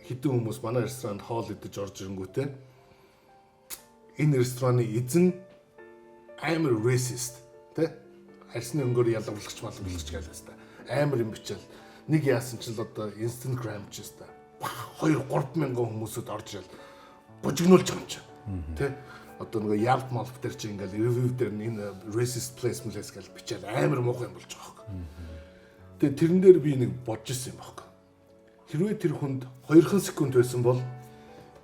хэдэн хүмүүс манай ресторанд хоол идэж орж ирэнгүүтээ энэ рестораны эзэн амар racist тий арсны өнгөөр ялгуулагч малгуулагч гэлээс та амар юм бичээл нэг яасан ч л одоо Instagram ч өстой 2-3 мянган хүмүүсүүд орж ирэл бужигнуулж байгаа юм чи тий одоо нөгөө Yelp Malp дээр чи ингээл review дээр энэ racist place гэж бичээл амар муухай юм болж байгаа юм. Тэгээ тэрэн дээр би нэг бодож ирсэн юм байна. Хэрвээ тэр хүнд 2 секунд байсан бол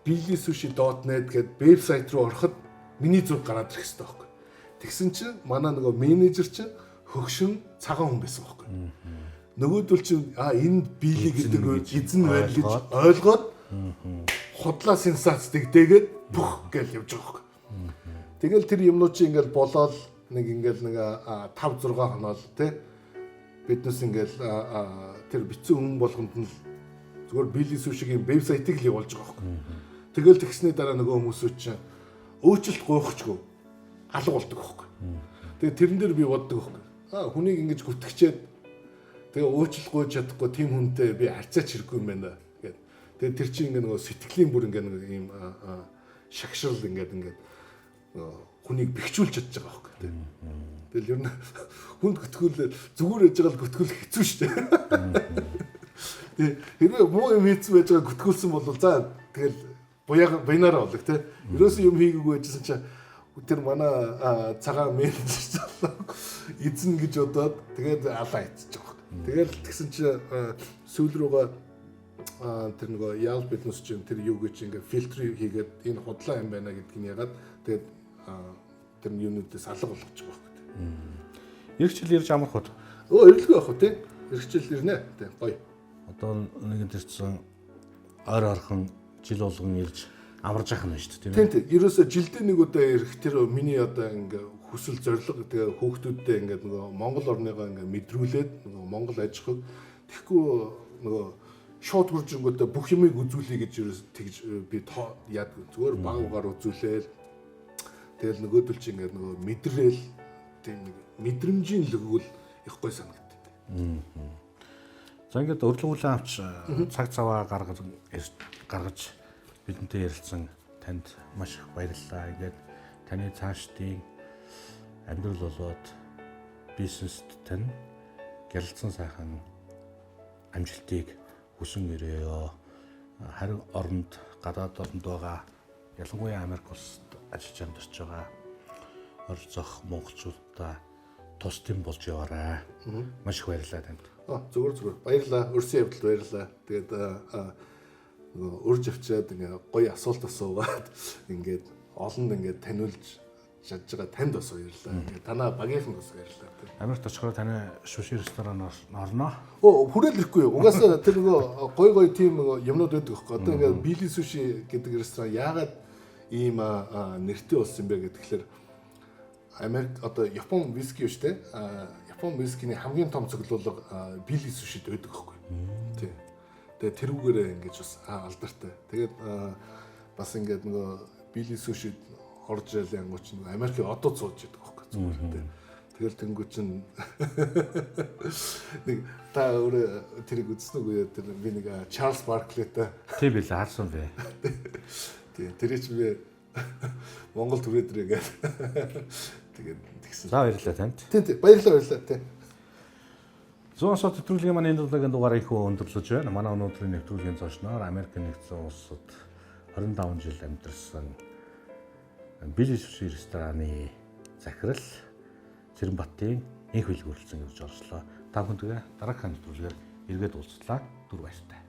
billysushi.net гэдэг вебсайт руу ороход миний зураг гараад ирэх хэрэгтэй байхгүй. Тэгсэн чинь манай нөгөө менежер чинь хөгшин цагаан хүн байсан байхгүй. Нөгөөдөл чинь энэ Билли гэдэг эзэн байл гэж ойлгоод худлаа сенсац дэгдээгээд бүх гэж явж байгаа байхгүй. Тэгэл тэр юмнууд чинь ингээл болоод нэг ингээл нэг 5-6 хоноо л тий биднес ингээл тэр бицэн хүн болгонд нь зүгээр billysushi-гийн вебсайтыг л явуулж байгаа байхгүй. Тэгэл тэгсний дараа нөгөө хүмүүсүүд чинь өөрчлөлт гуйхчгүй алга болдог байхгүй. Тэгээ тэрэн дээр би боддог байхгүй. Хүнийг ингэж гүтгэчээд тэгээ өөрчлөлт гуйж чадахгүй тийм хүнтэй би харьцаач хэрэггүй юм байна гэд. Тэгээ тэр чинь ингээ нөгөө сэтгэлийн бүр ингээ нэг ийм шагшрал ингээ хүнийг бэхжүүлж чадж байгаа байхгүй. Тэгэл ер нь хүнд гүтгүүл зүгээр яж байгаа л гүтгүүл хэцүү шүү дээ. Хэрвээ муу юм хийсэн байж байгаа гүтгүүлсэн бол за тэгэл буянаараа болог тий. Ерөөсөн юм хийгээгүй байжсэн чинь тэр манай цагаан менежер эзэн гэж бодоод тэгээд алаа хийчих жоох. Тэгэл тэгсэн чинь сүүл рүүгээ тэр нөгөө яал биднес чинь тэр юу гэж ингээ фильтр хийгээд энэ худлаа юм байна гэдгийг ягаад тэгээд тэр юунуудаас алга болгож байгаа байхгүй. Иргэжил ирж амарх уу? Ирэлгүй байх уу тий. Иргэжил ирнэ тий гоё. Одоо нэгэн төрсэн ойр орхон жил болгон ирж амарж явах нь шүү дээ тийм ээ. Тийм. Ерөөсө жилдээ нэг удаа ирэх тэр миний одоо ингээ хүсэл зориг тэгээ хүүхдүүдтэй ингээ нөгөө Монгол орныгоо ингээ мэдрүүлээд нөгөө Монгол аж ахуйг тэгэхгүй нөгөө шууд хуржингуудаа бүх юмыг үзүүлэе гэж ерөөс тэгж би яадаг зүгээр баг угаар үзүүлээл тэгэл нөгөөдөл чи ингээ нөгөө мэдрээл тийм нэг мэдрэмжийн л өгвөл их гой санагддаг. За ингээд урлагуулсан авч цаг цаваа гаргаж бидэнтэй ярилцсан танд маш их баярлалаа. Ингээд таны цаашдын амьдрал болоод бизнест тань гялцсан сайхан амжилтыг хүсэн өрөөё. Харин оронд гадаад оронд байгаа ялангуяа Америк улсад ажиллаж амьдарч байгаа орцох монголчуудаа тусдим болж яваарай. Маш их баярлалаа танд. Зүгээр баярлалаа. Өрсөн явдалд баярлалаа. Тэгээд нөгөө урж авчиад ингээ гоё асуулт асуугаад ингээд олонд ингээ таниулж чадж байгаа танд бас баярлалаа. Ингээ танаа багийнхан бас баярлалаа. Америкт очихоор таны шүши ресторанаар орно. Хүрээл ирэхгүй юу? Угаасаа тэр нөгөө гоё тийм юмнууд байдаг байхгүй. Одоо ингээ billysushi гэдэг ресторан яагаад ийм нэртэй болсон бэ гэхээр Америк одоо Япон виски шүү дээ. Япон вискиний хамгийн том цуглуулга billysushi-д байдаг байхгүй. Тийм. Тэгээ тэрүүгээрээ ингэж бас алдартай. Тэгээд бас ингээд нөгөө billysushi-д орж ирэл янгууч нөгөө Америкийн одод сууж байдаг байхгүй зүгээр. Тэгэл тэнгуү чинь нэг та өөрөө тэрийг үзсэн үгүй тэр би нэг Чарльз Барклейтэй тийм билээ харсан бэ. Тийм тэр чинь би Монгол түрээдрээ гээд тэгээд тэгсэн. За баярлалаа танд. Тийм баярлалаа тийм. Зүүн Осод нэвтрүүлгийн маань энэ удаагийн дугаарыг их өндөрлөж байна. Манай өнөөдрийн нэвтрүүлгийн зочноор Америк нэгдсэн улсад 25 жил амьдарсан billysushi рестораны захирал Цэранбаттын энх хэлбэрлэлсэн гэж орслоо. Та бүхэндээ дараагийн нэвтрүүлгээр эргээд уулзлаа. Түр баяртай.